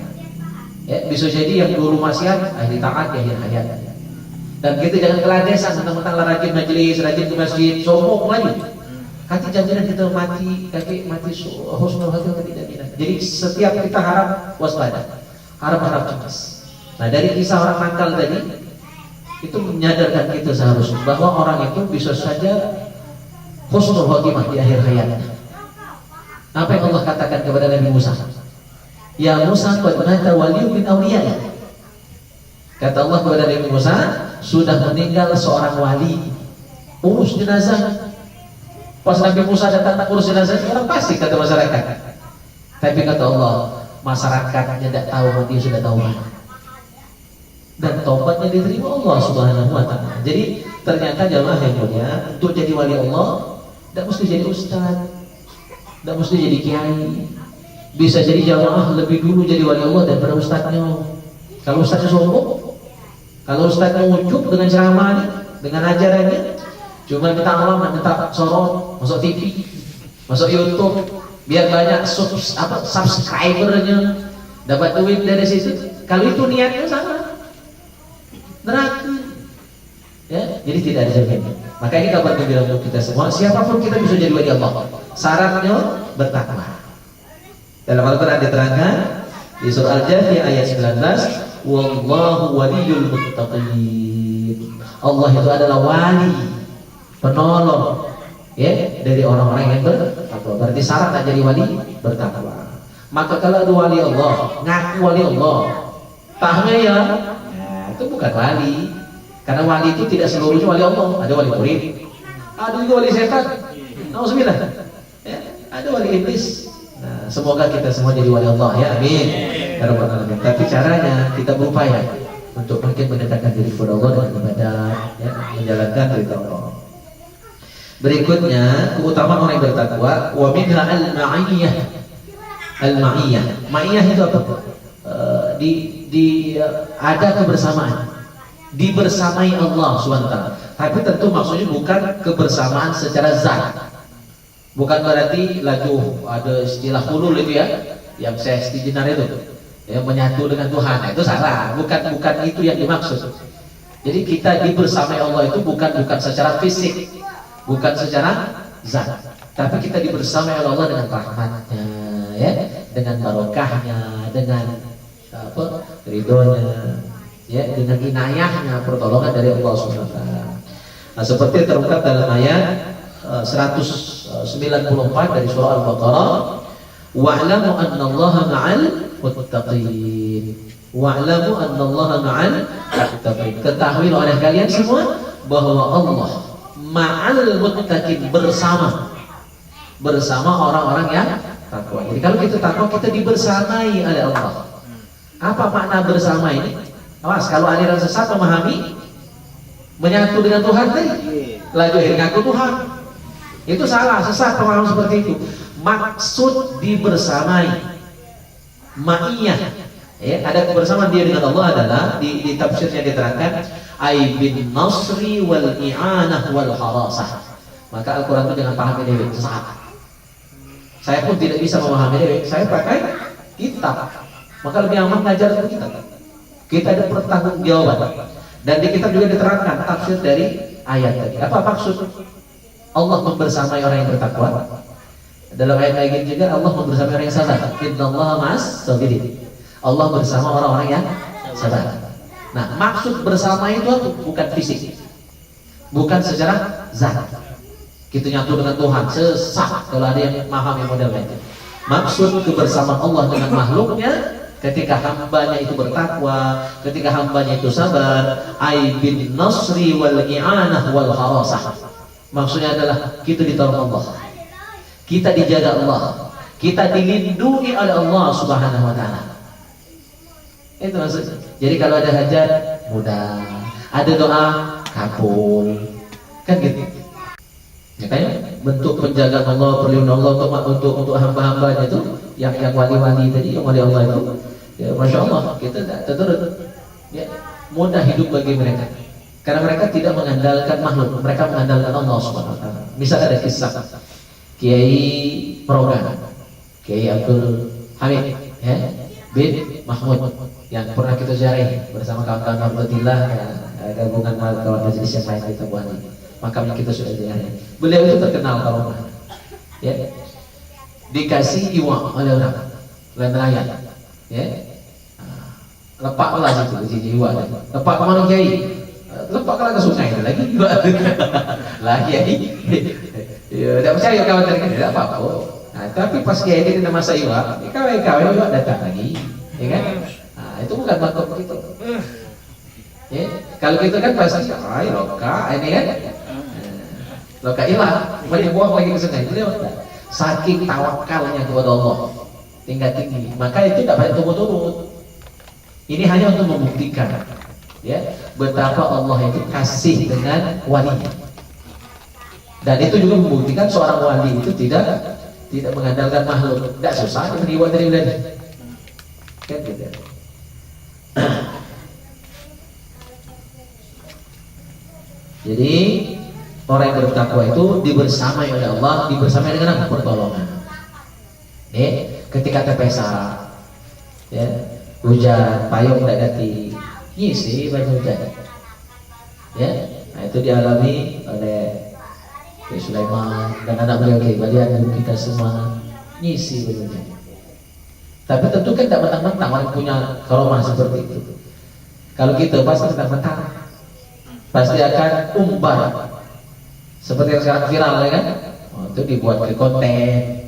Ya, bisa jadi yang dulu maksiat, akhir taat di akhir hayat. Dan kita jangan keladesan, mentang-mentang rajin majelis, rajin ke masjid, sombong lagi. Hati jaminan kita mati, kaki mati husnul hati jaminan. Jadi setiap kita harap waspada, harap cemas. Nah dari kisah orang nakal tadi itu menyadarkan kita seharusnya bahwa orang itu bisa saja husnul khotimah di akhir hayatnya. Apa yang Allah katakan kepada Nabi Musa? Ya Musa, qad mata waliyun min awliya. Kata Allah kepada Nabi Musa, sudah meninggal seorang wali, urus jenazah. Pas Nabi Musa datang tak urus jenazah, orang pasti kata masyarakat. Tapi kata Allah, masyarakatnya tidak tahu, dia sudah tahu. Dan taubatnya diterima Allah Subhanahu wa Ta'ala. Jadi ternyata jamaah yang mulia, untuk jadi wali Allah tidak mesti jadi ustaz, tidak mesti jadi kiai. Bisa jadi jamaah lebih dulu jadi wali Allah daripada ustaznya. Kalau ustaznya sombong, kalau ustaznya ujub dengan ceramahnya, dengan ajarannya, cuma minta alam, minta sorot, masuk TV, masuk YouTube, biar banyak subscribernya, dapat duit dari situ. Kalau itu niatnya sama, neraka. Ya, jadi tidak ada jaminan. Maka ini kabar gembira untuk kita semua. Siapapun kita bisa jadi wali Allah. Syaratnya bertakwa. Dalam Al-Quran diterangkan di surah Al-Jathiyah ayat 19, wallahu waliyul muttaqin. Allah itu adalah wali, penolong, ya, dari orang-orang yang bertakwa. Berarti syarat tak jadi wali bertakwa. Maka kalau ada wali Allah, ngaku wali Allah, tahnya ya, itu bukan wali. Karena wali itu tidak seluruhnya wali Allah. Ada wali murid, ada juga wali setan. Nauzubillah. Ya, ada wali iblis. Nah, semoga kita semua jadi wali Allah ya, amin. Ya Rabbal Alamin. Tapi caranya kita berupaya untuk makin mendekatkan diri kepada Allah dengan ibadah, ya, menjalankan perintah Allah. Berikutnya keutamaan orang yang bertakwa, wa minha al-ma'iyah. Al-ma'iyah. Ma'iyah itu apa? Ada kebersamaan. Dibersamai Allah SWT. Tapi tentu maksudnya bukan kebersamaan secara zat. Bukan berarti lagu ada istilah hulul itu ya, yang saya dinar itu, yang menyatu dengan Tuhan. Nah, itu salah. Bukan itu yang dimaksud. Jadi kita dibersamai Allah itu bukan secara fisik, bukan secara zat, tapi kita dibersamai oleh Allah dengan rahmatnya, ya, dengan barokahnya, dengan ridhonya, ya, dengan inayahnya, pertolongan dari Allah SWT. Nah, seperti terungkap dalam ayat 194 dari surah Al-Baqarah, wa'lamu annallaha ma'al muttaqin. Wa'lamu annallaha ma'al muttaqin. Ketahui oleh kalian semua bahwa Allah ma'al muttaqin, bersama orang-orang yang takwa. Jadi kalau kita takwa, kita dibersamai oleh Allah. Apa makna bersama ini? Awas, kalau aliran sesat memahami menyatu dengan Tuhan tadi, laju ngaku Tuhan, itu salah, sesat pemahaman seperti itu. Maksud dibersamai, ma'iyah, ya, ada kebersamaan dia dengan Allah adalah di tafsirnya diterangkan ay bin nasri wal i'anah wal harasah. Maka Al-Quran itu jangan pahami dewe, sesat. Saya pun tidak bisa memahami dewe, saya pakai kitab. Maka lebih aman belajar dari kitab. Kita ada pertanggungjawaban. Dan di kitab juga diterangkan tafsir dari ayat tadi. Apa maksud Allah membersamai orang yang bertakwa? Dalam ayat lain juga Allah membersamai orang yang sabar. Innallaha ma'as sabirin. Allah bersama orang-orang yang sabar. Nah, maksud bersama itu bukan fisik, bukan secara zat. Kita nyatu dengan Tuhan, sesat kalau ada yang memahami modelnya itu. Maksud kebersamaan Allah dengan makhluknya ketika hambanya itu bertakwa, ketika hambanya itu sabar, ay bin nasri wal i'anah wal harasah. Maksudnya adalah kita ditolong Allah, kita dijaga Allah, kita dilindungi oleh Allah Subhanahu wa taala. Itu maksudnya. Jadi kalau ada hajat mudah, ada doa kabul, kan gitu. Makanya bentuk penjagaan Allah, perlindungan Allah untuk hamba-hambanya itu yang wali-wali tadi, yang wali Allah itu, ya masya Allah kita terus ya, mudah hidup bagi mereka karena mereka tidak mengandalkan makhluk, mereka mengandalkan Allah Subhanahu wa taala. Misal ada kisah Kiai Progan, Kiai Abdul Hamid ya, bin Mahmud yang pernah kita ziarahi bersama kawan-kawan Alhamdulillah gabungan kawan majelis yang lain kita buat ini. Makamnya kita sudah ziarahi. Beliau itu terkenal karomah, ya, dikasih iwa oleh orang nelayan, ya, lepaklah situ jiwa, lepak kemana Kiai? Lepaklah ke sungai lagi, lagi ya, tidak percaya kawan tadi kan tidak apa-apa. Nah, tapi pas Kiai ini tidak masa iwa, kawan iwa datang lagi, ya kan? Nah, itu bukan makhluk itu. Ya, kalau gitu kan pasti, loka ini kan. Loka ilah, buang lagi ke sungai. Saking tawakalnya kepada Allah tingkat tinggi, maka itu tidak banyak turut-turut. Ini hanya untuk membuktikan, ya, betapa Allah itu kasih dengan walinya. Dan itu juga membuktikan seorang wali itu tidak mengandalkan makhluk. Tidak susah dibuat dari bulan. Kan tidak. Jadi orang yang bertakwa itu dibersamai oleh Allah, dibersamai dengan apa? Pertolongan. Ketika terpesa, ya, hujan, payung tidak ganti, ngisi baju hujan. Ya, nah itu dialami oleh Kiai Sulaiman dan anak beliau Kiai Balian, kita semua ngisi baju hujan. Tapi tentu kan tidak mentang-mentang orang punya karomah seperti itu. Kalau gitu pasti mentang-mentang, pasti akan umbar. Seperti yang sekarang viral ya kan, itu dibuat ke konten,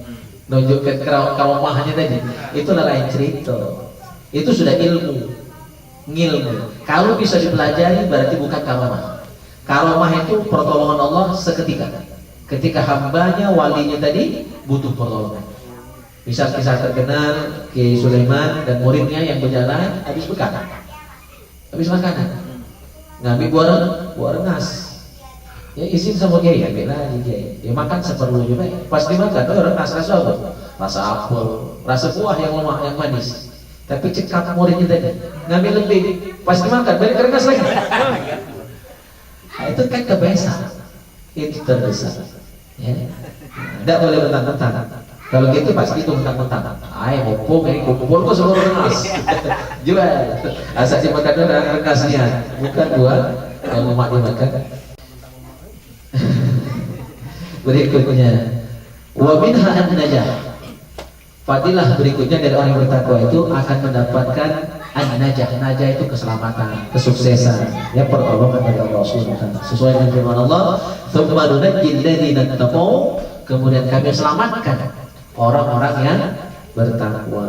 nunjukkan karomahnya tadi. Itulah lain cerita. Itu sudah ilmu. Kalau bisa dipelajari berarti bukan karomah. Karomah itu pertolongan Allah seketika. Ketika hambanya, walinya tadi butuh pertolongan. Misal kisah terkenal Kiai Sulaiman dan muridnya yang berjalan habis makanan, ngambil buah rengas. Ya izin sama Kiai, ambil lagi Kiai. Ya makan seperlunya baik. Pas dimakan, rengas rasa apa? Rasa apel, rasa buah yang lemah, yang manis. Tapi cekap muridnya tadi, ngambil lebih. Pas dimakan, balik rengas lagi. Nah, itu kan kebiasaan. Itu terbesar. Ya. Tidak boleh mentang-mentang. Kalau gitu pasti itu mentang-mentang. Ayo kumpul kok seluruh rengas. Jual. Asal dimakan dulu rengasnya, bukan buah yang lemah dimakan. Berikutnya, wa minha an-najah. Fadilah berikutnya dari orang yang bertakwa itu akan mendapatkan an-najah. Najah itu keselamatan, kesuksesan, ya, pertolongan dari Allah Subhanahu wa taala. Sesuai dengan firman Allah, "Tsumma nunajjil ladzina taqaw." Kemudian kami selamatkan orang-orang yang bertakwa.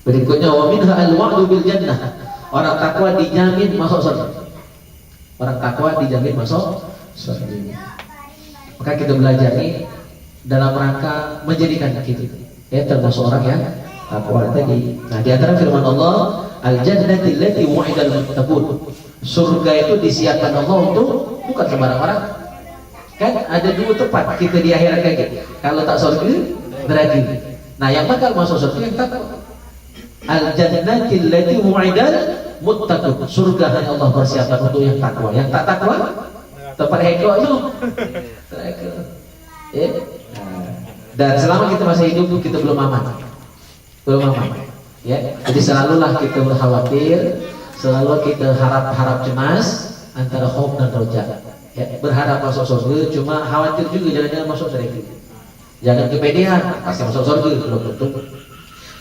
Berikutnya, wa minha al-wa'du bil jannah. Orang takwa dijamin masuk surga. Orang takwa dijamin masuk surga. Maka kita belajar ini dalam rangka menjadikan kita, ya, termasuk orang yang takwa tadi. Nah, di antara firman Allah, al-jannati allati wu'idal muttaqun. Surga itu disiapkan Allah untuk bukan sembarang orang. Kan ada dua tempat kita di akhirat kayak gitu. Kalau tak surga neraka. Nah, yang bakal masuk surga yang takwa. Al-jannati allati wu'idal muttaqun. Surga hanya Allah persiapkan untuk yang takwa. Yang tak takwa tempat heko itu. Ya. Dan selama kita masih hidup kita belum aman. Ya. Jadi selalulah kita khawatir, selalu kita harap cemas antara khauf dan roja. Ya, berharap masuk surga, cuma khawatir juga jangan masuk neraka. Jangan kepedean, pasti masuk surga belum tentu.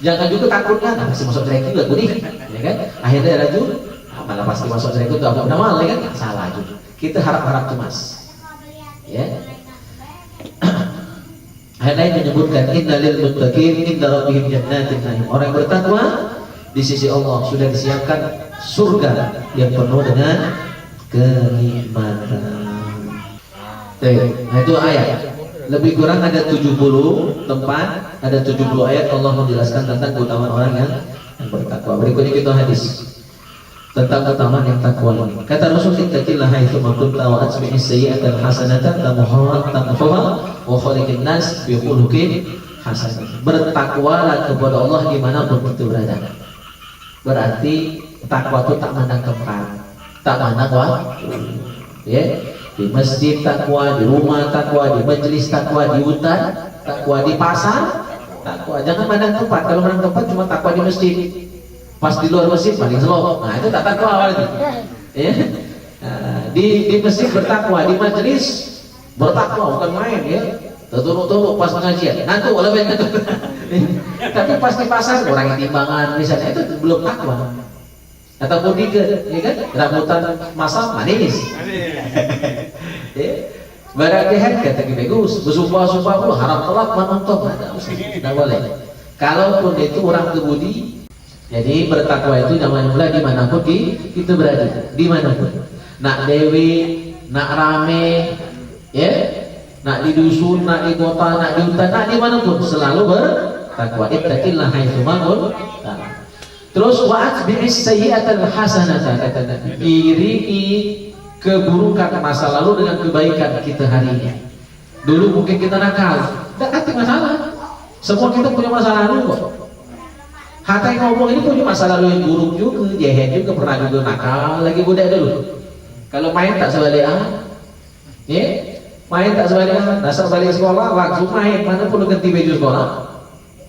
Jangan juga takutnya, pasti masuk neraka juga gurih, ya kan? Akhirnya rajul, malah pasti masuk neraka itu agak benar ya kan? Salah juga. Kita harap cemas. Ya. Ayat lain menyebutkan innalil muttaqin inda rabbihim jannatin na'im. Orang yang bertakwa di sisi Allah sudah disiapkan surga yang penuh dengan kenikmatan. Nah itu ayat. Lebih kurang ada 70 tempat, ada 70 ayat Allah menjelaskan tentang keutamaan orang yang bertakwa. Berikutnya kita hadis tentang keutamaan yang takwa ini. Kata Rasul, ittaqillah haitsu ma kunta wa atbi'is sayyi'ata hasanatan tamhuha wa khaliqin nas bi khuluqin hasan. Bertakwalah kepada Allah dimanapun kita berada. Berarti takwa itu tak mandang tempat, tak mandang waktu. Ya, di masjid takwa, di rumah takwa, di majelis takwa, di hutan takwa, di pasar takwa. Jangan mandang tempat. Kalau mandang tempat cuma takwa di masjid. Pas di luar masjid paling slow. Nah itu tak takwa awalnya. Ya. Nah, di masjid bertakwa, di majelis bertakwa, bukan main ya. Tertunduk-tunduk pas pengajian. Ngantuk lebih ngantuk. Tapi pas di pasar orang timbangan misalnya itu belum takwa. Atau bodyguard, ya kan? Rambutan masam manis. Ya. Barang lihat kata bagus, bersumpah-sumpah pula harap telak menonton. Tidak boleh. Kalaupun itu orang kebudi. Jadi bertakwa itu namanya pula dimanapun kita berada, dimanapun. Nak dewi, nak rame, ya, nak di dusun, nak di kota, nak di hutan, nak dimanapun selalu bertakwa. Ittaqillah haitsu ma kunta. Terus wa'at bi'is sayyi'atal hasanata, kata Nabi. Iringi keburukan masa lalu dengan kebaikan kita hari ini. Dulu mungkin kita nakal, tidak ada masalah. Semua kita punya masa lalu kok. Hatta yang ngomong ini punya masa lalu yang buruk juga, jahat juga, pernah juga nakal lagi budak dulu. Kalau main tak sebalikan, ya, main tak sebalikan, dasar balik sekolah langsung main, mana perlu ganti baju sekolah,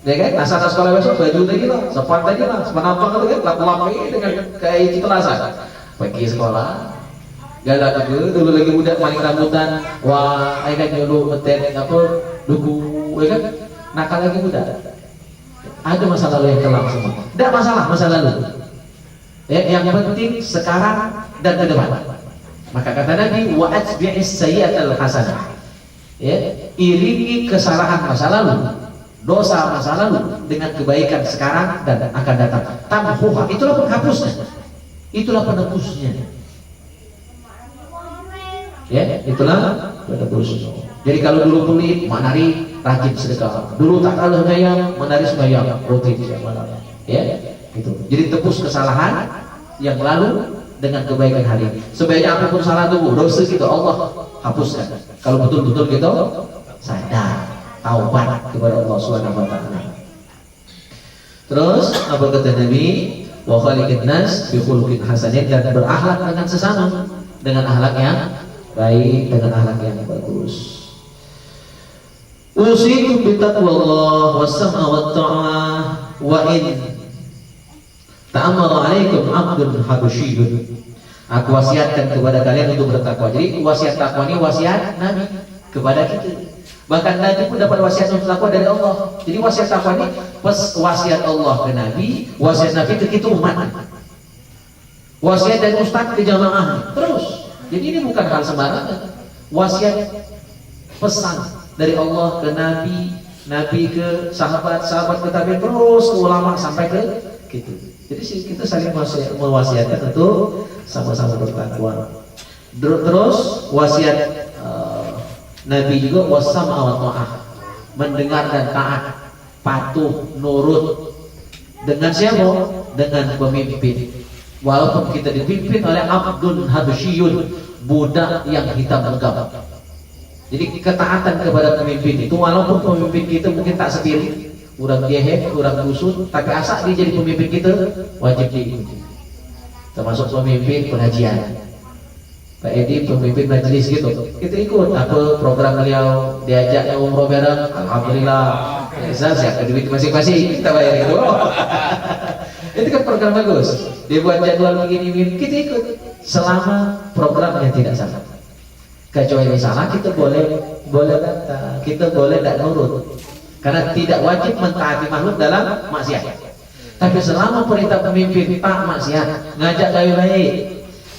ya kan? Dasar sekolah besok baju lagi lah, sepan lagi lah, sepanapang itu kan, lap-lap ini dengan kayak itu terasa. Pergi sekolah, galak juga, dulu lagi budak maling rambutan, wah, ayah kan dulu meten apa, duku, ya kan? Nakal lagi budak. Ada masa lalu yang kelam semua. Tidak masalah masa lalu. Ya, yang penting sekarang dan ke depan. Maka kata Nabi, wa atbi'is sayyi'atal hasanah. Ya, iringi kesalahan masa lalu, dosa masa lalu dengan kebaikan sekarang dan akan datang. Tamhuha, itulah penghapusnya. Itulah penebusnya. Ya, itulah penebusnya. Jadi kalau dulu pelit, menari rajin sedekah. Dulu tak kalah gaya, menari sembahyang rutin setiap malam. Ya, gitu. Jadi tebus kesalahan yang lalu dengan kebaikan hari ini. Sebaiknya apapun salah tubuh, dosa kita Allah hapuskan. Kalau betul-betul kita sadar, taubat kepada Allah Subhanahu wa taala. Terus apa kata Nabi? Wa khaliqin nas bi khuluqin hasanin, dan berakhlak dengan sesama dengan akhlak yang baik, dengan akhlak yang bagus. Usikum bitaqwallah was-sam'a wat-ta'ah wa in ta'ammara 'alaikum 'abdun habasyiyyun. Aku wasiatkan kepada kalian untuk bertakwa. Jadi wasiat takwa ini wasiat Nabi kepada kita. Bahkan Nabi pun dapat wasiat untuk takwa dari Allah. Jadi wasiat takwa ini wasiat Allah ke Nabi, wasiat Nabi ke kita umat. Wasiat dari ustaz ke jamaah. Terus. Jadi ini bukan hal sembarangan. Wasiat pesan dari Allah ke Nabi, Nabi ke sahabat, sahabat ke tabi'in, terus ke ulama sampai ke kita. Jadi kita saling mewasiatkan untuk sama-sama bertakwa. Terus wasiat Nabi juga wassam'a wa ta'ah, mendengar dan taat, patuh, nurut. Dengan siapa? Dengan pemimpin. Walaupun kita dipimpin oleh abdun habasyiyyun, budak yang hitam legam. Jadi ketaatan kepada pemimpin itu, walaupun pemimpin kita mungkin tak sepiring, kurang jahat, kurang kusut, tapi asal dia jadi pemimpin kita, wajib diikuti. Termasuk pemimpin pengajian. Pak Edi pemimpin majelis gitu, kita ikut apa program beliau, diajaknya umroh bareng, alhamdulillah. Saya siapkan duit masing-masing, kita bayar gitu. Itu kan program bagus. Dibuat jadwal begini, kita ikut selama programnya tidak salah. Kecuali salah, kita boleh bantah, kita boleh tidak nurut. Karena tidak wajib mentaati makhluk dalam maksiat. Tapi selama perintah pemimpin tak maksiat, ngajak gawe baik,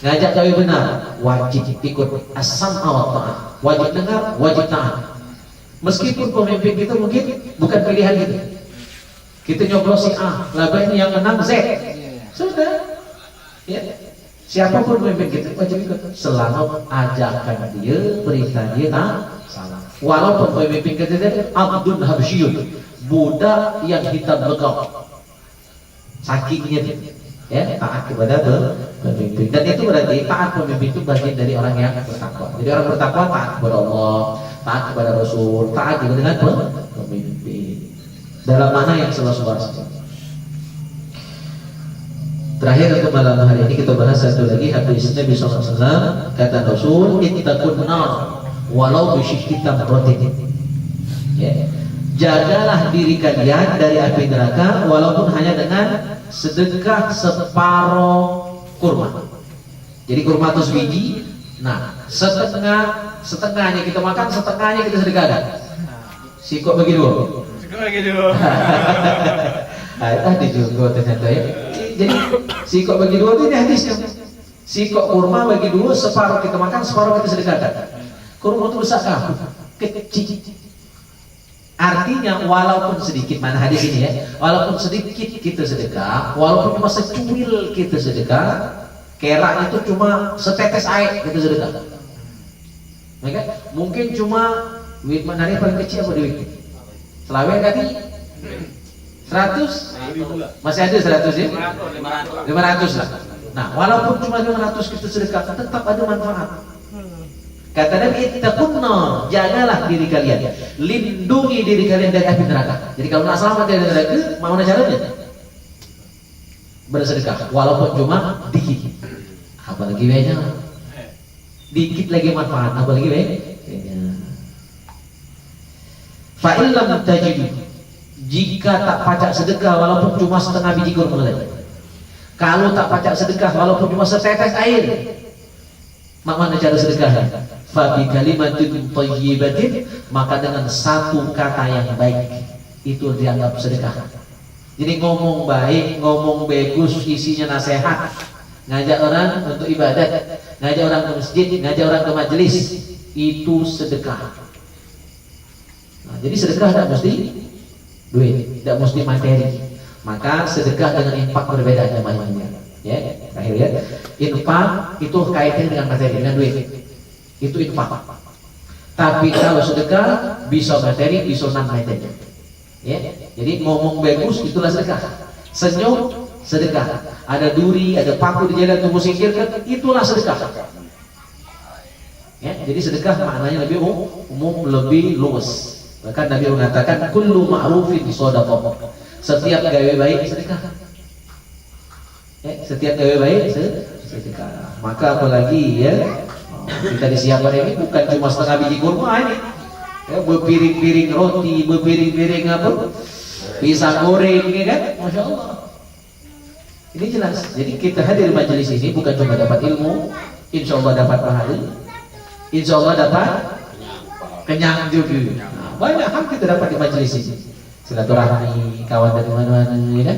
ngajak gawe benar, wajib ikut as-sam'a wa ta'ah. Wajib dengar, wajib taat. Meskipun pemimpin kita mungkin bukan pilihan kita. Kita nyoblos si A, laba ini yang menang Z. Sudah. Ya. Siapapun pemimpin kita wajib ikut selama ajakan dia, perintah dia tak salah. Walaupun pemimpin kita itu abdun habsyiyun, budak yang hitam legam. Sakingnya ya, taat kepada pemimpin. Dan itu berarti taat pemimpin itu bagian dari orang yang bertakwa. Jadi orang bertakwa taat kepada Allah, taat kepada Rasul, taat juga dengan pemimpin. Dalam mana yang seluas-luasnya. Terakhir untuk malam hari ini kita bahas satu lagi hadis Nabi SAW. Kata Rasul, ittaqun nar walau bisyikki tamratin. Ya. Jagalah diri kalian dari api neraka walaupun hanya dengan sedekah separuh kurma. Jadi kurma itu sebiji. Nah, setengahnya kita makan, setengahnya kita sedekahkan. Sikok bagi dua. Tadi juga ternyata ya. Jadi sikok bagi dua itu ini hadisnya. Sikok kurma bagi dua, separuh kita makan, separuh kita sedekahkan. Kurma itu besar kecil. Artinya walaupun sedikit, mana hadis ini ya, walaupun sedikit kita sedekah, walaupun cuma secuil kita sedekah, kerak itu cuma setetes air kita sedekah. Mungkin cuma duit mana yang paling kecil apa duit? Selawat tadi 100? Masih ada 100 ya? 500 lah. Nah, walaupun cuma 500 kita sedekah, tetap ada manfaat. Kata Nabi, ittaqun nar, jagalah diri kalian, lindungi diri kalian dari api neraka. Jadi kalau nak selamat dari neraka, mau caranya? Bersedekah, walaupun cuma dikit. Apalagi banyak. Dikit lagi manfaat, apalagi banyak. Fa illam tajidu, jika tak pacak sedekah walaupun cuma setengah biji kurma. Kalau tak pacak sedekah walaupun cuma setetes air, mana cara sedekahnya? Fa bi kalimatin thayyibatin, maka dengan satu kata yang baik itu dianggap sedekah. Jadi ngomong baik, ngomong bagus, isinya nasihat, ngajak orang untuk ibadat, ngajak orang ke masjid, ngajak orang ke majelis, itu sedekah. Nah, jadi sedekah tidak mesti duit, tidak mesti materi. Maka sedekah dengan infak berbeda namanya. Ya, terakhir ya. Infak itu kaitannya dengan materi, dengan duit. Itu infak. Tapi kalau sedekah bisa materi, bisa non materi. Ya, jadi ngomong bagus itulah sedekah. Senyum sedekah. Ada duri, ada paku di jalan tunggu singkirkan, itulah sedekah. Ya, jadi sedekah maknanya lebih umum, lebih luas. Bahkan Nabi mengatakan kullu ma'rufin shadaqah. Setiap gawe baik sedekah. Ya, setiap gawe baik sedekah. Maka apalagi ya, kita disiapkan ini bukan cuma setengah biji kurma ini. Ya, berpiring-piring roti, berpiring-piring apa? Pisang goreng, ya kan? Masya Allah. Ini jelas. Jadi kita hadir majelis ini bukan cuma dapat ilmu, insya Allah dapat pahala, insya Allah dapat kenyang juga. Nah, banyak hal kita dapat di majelis ini. Silaturahmi, kawan dari mana-mana, ya kan?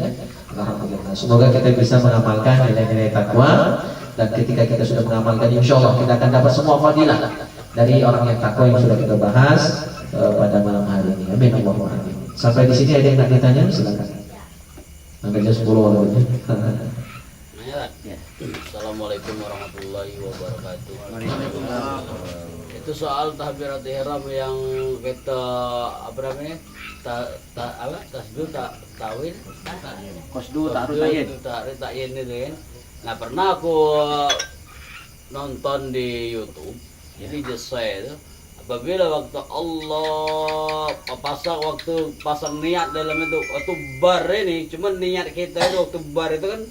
Alhamdulillah. Semoga kita bisa mengamalkan nilai-nilai takwa. Dan ketika kita sudah mengamalkan, insya Allah kita akan dapat semua fadilah dari orang yang takwa yang sudah kita bahas pada malam hari ini. Amin Allahumma amin. Sampai di sini ada yang nak ditanya? Silakan. Angkanya 10 orang. Assalamualaikum warahmatullahi wabarakatuh. Itu soal takbirat ihram yang kita apa namanya? Tasbih takwil, Qasdu ta'yin itu kan. Nah, pernah aku nonton di YouTube, jadi saya itu apabila waktu Allah pasang niat dalam itu waktu bar ini, cuman niat kita itu waktu bar itu kan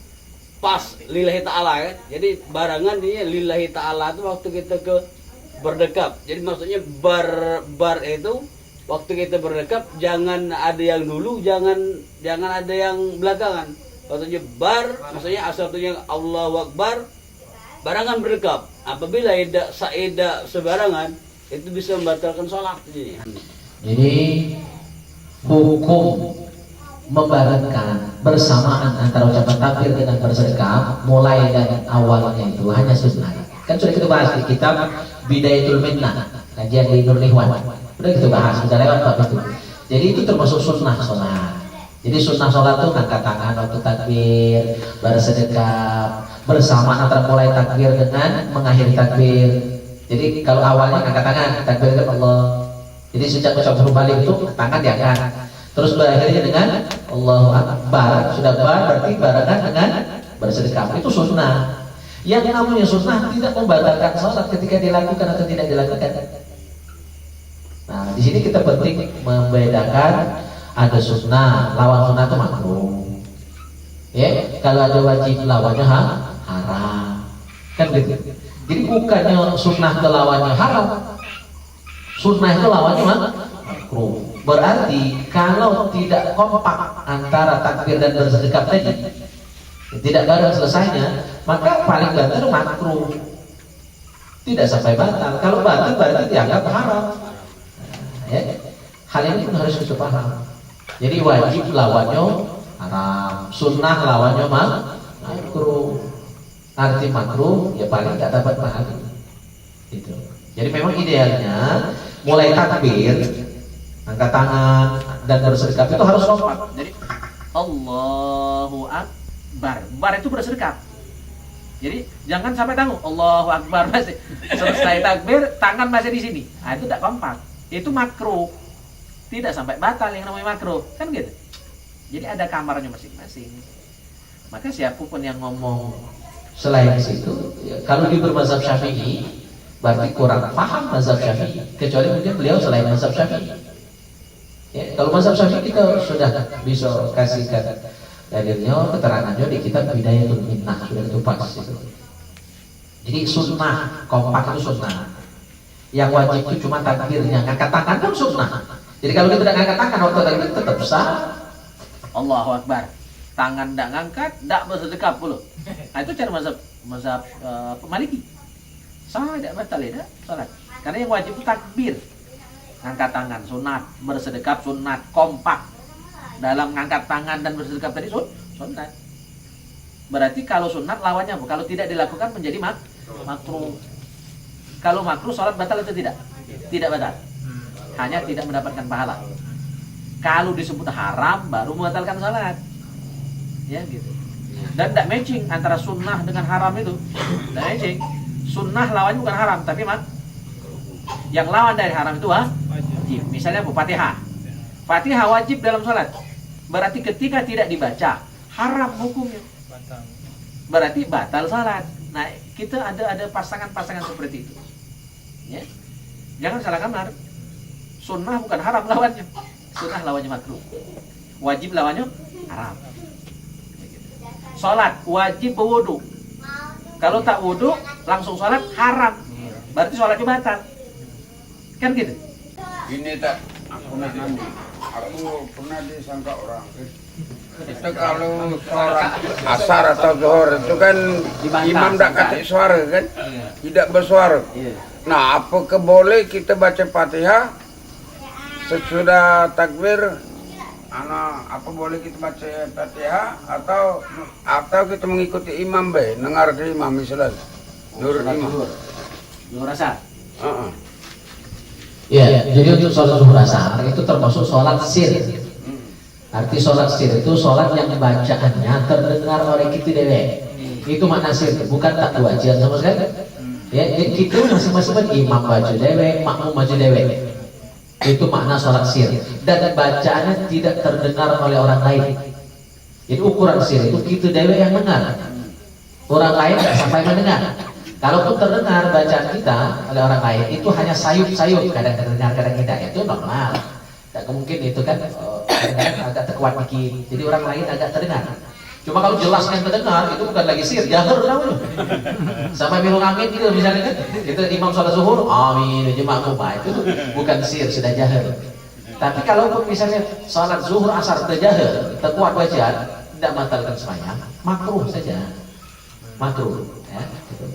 pas lillahi ta'ala kan. Jadi barangan dia lillahi ta'ala itu waktu kita ke berdekap. Jadi maksudnya bar itu waktu kita berdekap jangan ada yang dulu, jangan ada yang belakangan. Maksudnya bar, maksudnya asal tujuan Allahu Akbar, barangan berdekap. Apabila tidak sebarangan, itu bisa membatalkan sholat. Jadi hukum membarengan bersamaan antara ucapan takbir dengan bersedekap mulai dari awalnya itu hanya sunnah. Kan sudah kita bahas di kitab Bidayatul Minnah, kajian di Nur Ikhwan. Sudah kita bahas, sudah lewat bab itu. Jadi itu termasuk sunnah sholat. Jadi sunnah sholat itu angkat tangan waktu takbir, bersedekap, bersamaan antara mulai takbir dengan mengakhiri takbir. Jadi kalau awalnya angkat tangan, takbir ke Allah. Jadi sejak ucap huruf balik itu tangan diangkat. Terus berakhirnya dengan Allahu Akbar. Sudah bar berarti barengan dengan bersedekap. Itu sunnah. Yang namanya sunnah tidak membatalkan sholat ketika dilakukan atau tidak dilakukan. Nah, di sini kita penting membedakan ada sunnah, lawan sunnah itu makruh. Ya, kalau ada wajib lawannya haram. Kan gitu. Jadi bukannya sunnah ke lawannya haram. Sunnah itu lawannya makruh. Berarti kalau tidak kompak antara takbir dan bersedekap tadi, tidak bareng selesainya, maka paling banter makruh. Tidak sampai batal. Kalau batal berarti dianggap haram. Ya. Hal ini pun harus kita paham. Jadi wajib lawannya haram, sunnah lawannya makruh. Arti makruh ya paling tidak dapat pahala. Itu. Jadi memang idealnya mulai takbir, angkat tangan dan bersedekap itu harus kompak. Jadi Allahu Akbar. Bar itu bersedekap. Jadi jangan sampai tanggung Allahu Akbar masih selesai takbir tangan masih di sini. Nah, itu tidak kompak. Itu makruh. Tidak sampai batal yang namanya makruh. Kan gitu. Jadi ada kamarnya masing-masing. Maka siapapun yang ngomong Selain itu, ya, kalau di bermazhab Syafi'i berarti kurang paham mazhab Syafi'i. Kecuali mungkin beliau selain mazhab Syafi'i. Ya, kalau mazhab Syafi'i kita sudah bisa kasihkan dalilnya, keterangannya di kitab Bidayatul Minnah, sudah itu pas itu. Jadi sunnah, kompak itu sunnah. Yang wajib itu cuma takbirnya, ngangkat tangan pun sunnah. Jadi kalau kita tidak ngangkat tangan waktu takbir tetap sah. Allahu Akbar. Tangan tidak ngangkat, tidak bersedekap pula. Nah, itu cara mazhab Maliki. Sah tidak batal ya, salat. Karena yang wajib itu takbir. Ngangkat tangan sunat, bersedekap sunat, kompak. Dalam ngangkat tangan dan bersedekap tadi sunat. Berarti kalau sunat lawannya, kalau tidak dilakukan menjadi makruh. Kalau makruh salat batal atau tidak? Tidak batal. Hanya tidak mendapatkan pahala. Kalau disebut haram baru membatalkan salat. Ya gitu. Dan tidak matching antara sunnah dengan haram itu. Tidak matching. Sunnah lawannya bukan haram, tapi yang lawan dari haram itu wajib. Misalnya Fatihah. Fatihah wajib dalam salat. Berarti ketika tidak dibaca haram hukumnya. Berarti batal salat. Nah, kita ada pasangan-pasangan seperti itu. Ya. Jangan salah kamar. Sunnah bukan haram lawannya. Sunnah lawannya makruh. Wajib lawannya haram. Salat wajib berwudu. Kalau tak wudu langsung salat haram. Berarti salatnya batal. Kan gitu. Ini tak aku pernah disangka orang itu kalau sholat asar atau zuhur itu kan imam tidak kasih suara kan, tidak bersuara. Nah, apakah boleh kita baca Fatihah sesudah takbir? Apa boleh kita baca Fatihah atau kita mengikuti imam dengar ke imam misalnya nurut imam. Zuhur asar. Ya, jadi untuk sholat zuhur asar itu termasuk sholat sir. Arti sholat sir itu sholat yang bacaannya terdengar oleh kita dewe. Itu makna sir, bukan tak wajian sama sekali. Ya, jadi kita masing-masing imam baca dewe, makmum baca dewe. Itu makna sholat sir. Dan bacaannya tidak terdengar oleh orang lain. Jadi ukuran sir itu kita dewe yang dengar. Orang lain tidak sampai mendengar. Kalaupun terdengar bacaan kita oleh orang lain, itu hanya sayup-sayup, kadang terdengar, kadang tidak. Itu normal. Tak mungkin itu kan kadang agak terkuat dikit. Jadi orang lain agak terdengar. Cuma kalau jelas yang mendengar itu bukan lagi sir, jahar namanya. Sampai bilang amin gitu misalnya kan. Kita imam sholat zuhur, amin aja makmum, itu bukan sir, sudah jahar. Tapi kalau misalnya sholat zuhur asar terjahar, terkuat bacaan, tidak batalkan semuanya, makruh saja, makruh. Ya, gitu.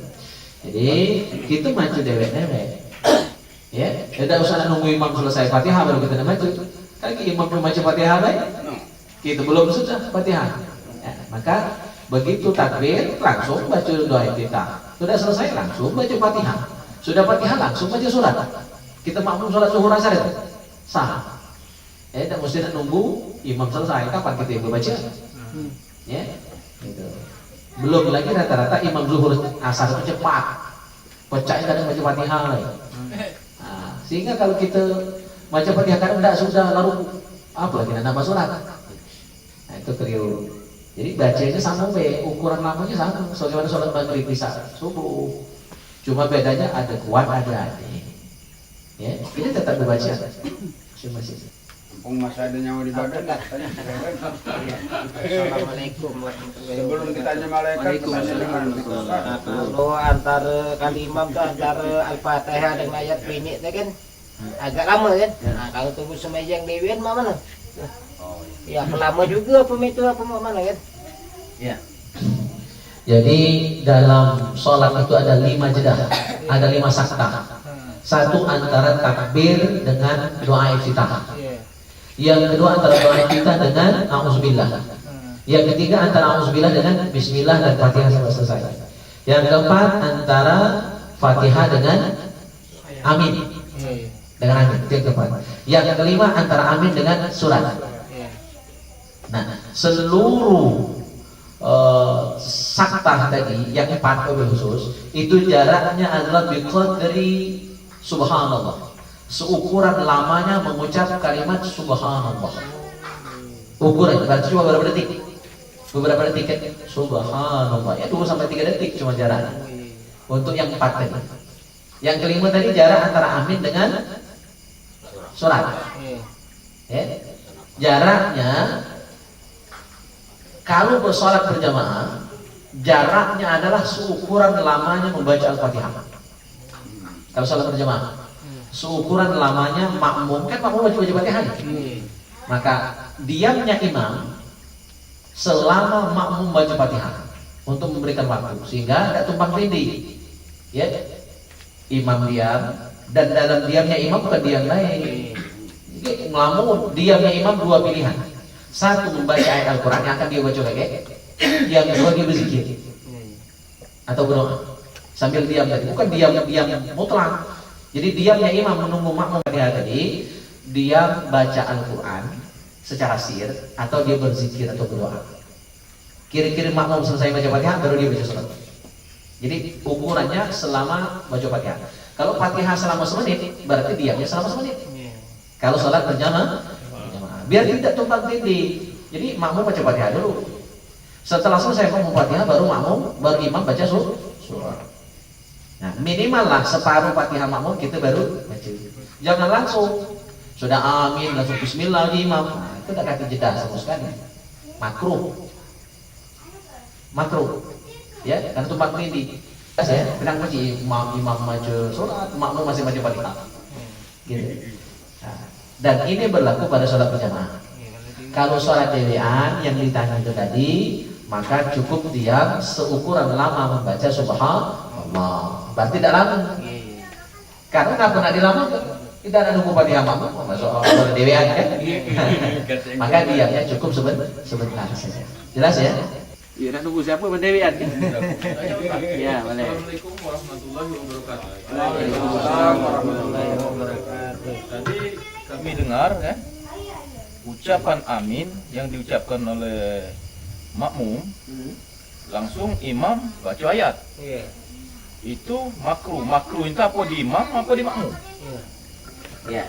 Jadi kita maju dewek-dewek. Ya, tidak usah nunggu imam selesai Fatihah baru kita maju. Lagi imam belum baca Fatihah baik, kita belum sudah Fatihah. Ya, maka begitu takbir langsung baca doa kita. Sudah selesai langsung baca Fatihah. Sudah Fatihah langsung baca surat. Kita makmum sholat zuhur asar itu sah. Ya, tidak mesti nunggu imam selesai. Kapan kita baca? Ya, gitu. Belum lagi rata-rata imam zuhur asar itu cepat. Pecahnya kadang baca Fatihah. Nah, sehingga kalau kita baca Fatihah kadang tidak sudah lalu apa lagi nambah surat. Nah, itu keliru. Jadi bacanya sama ukuran lamanya sama. Soalnya sholat maghrib bisa subuh. Cuma bedanya ada kuat ada adik. Ya, ini tetap dibaca. Masih. Mumpung masih ada nyawa di badan, tanya. Assalamualaikum warahmatullahi Sebelum ditanya malaikat, tanya dengan Ustaz. Kalau antara kali imam tuh antara Al-Fatihah dengan ayat pinit kan agak lama kan. Nah, kalau tunggu sembahyang dewan mana? Ya lama juga apa itu apa mana kan? Ya. Jadi dalam sholat itu ada 5 jeda, ada 5 sakta. Satu antara takbir dengan doa iftitah. Yang kedua antara doa iftitah dengan auzubillah. Yang ketiga antara auzubillah dengan bismillah dan Fatihah sampai selesai. Yang keempat antara Fatihah dengan amin. Dengan amin, itu yang keempat. Yang kelima antara amin dengan surat. Nah, seluruh sakta tadi yang 4 khusus itu jaraknya adalah biqadri subhanallah, seukuran lamanya mengucap kalimat subhanallah. Ukuran berarti cuma beberapa detik, kan subhanallah ya 2 sampai 3 detik cuma jarak untuk yang 4 tadi. Yang kelima tadi jarak antara amin dengan surat. Ya. Jaraknya kalau bersolat berjamaah, jaraknya adalah seukuran lamanya membaca Al-Fatihah. Kalau sholat berjamaah, seukuran lamanya makmum, kan makmum baca Fatihah. Maka diamnya imam selama makmum baca Fatihah untuk memberikan waktu sehingga tidak tumpang tindih. Ya, imam diam dan dalam diamnya imam bukan diam lain. Jadi ngelamun diamnya imam 2 pilihan. Satu membaca ayat Al-Quran yang akan dia baca lagi, yang kedua dia berzikir atau berdoa sambil diam tadi, bukan diam mutlak. Jadi diamnya imam menunggu makmum tadi, dia baca Al-Quran secara sir atau dia berzikir atau berdoa. Kira-kira makmum selesai baca Fatihah baru dia baca surat. Jadi ukurannya selama baca Fatihah. Kalau Fatihah selama semenit berarti diamnya selama semenit. Kalau sholat berjamaah biar tidak tumpang tindih. Jadi makmum baca Fatihah dulu. Setelah selesai makmum Fatihah baru imam baca surah. Nah, minimal lah separuh Fatihah makmum kita baru baca. Jangan langsung sudah amin langsung bismillah lagi imam. Nah, itu tidak kasih jeda sama sekali. Makruh. Ya, karena tumpang tindih. Saya bilang masih imam baca surat, makmum masih baca Fatihah. Gitu. Nah, dan ini berlaku pada sholat berjamaah. Kalau sholat dewean yang ditanya itu tadi, maka cukup diam seukuran lama membaca subhanallah. Berarti tidak lama. Karena nggak pernah dilama, tidak ada nunggu Fatihah makmum masuk sholat dewean kan? Maka diamnya cukup sebentar saja. Jelas ya? Iya, nak nunggu siapa berdewean kan? Ya, boleh. Assalamualaikum warahmatullahi wabarakatuh. Waalaikumsalam warahmatullahi wabarakatuh. Tadi kami dengar ya, ucapan amin yang diucapkan oleh makmum, langsung imam baca ayat. Itu makruh. Makruh itu apa di imam apa di makmum? Ya.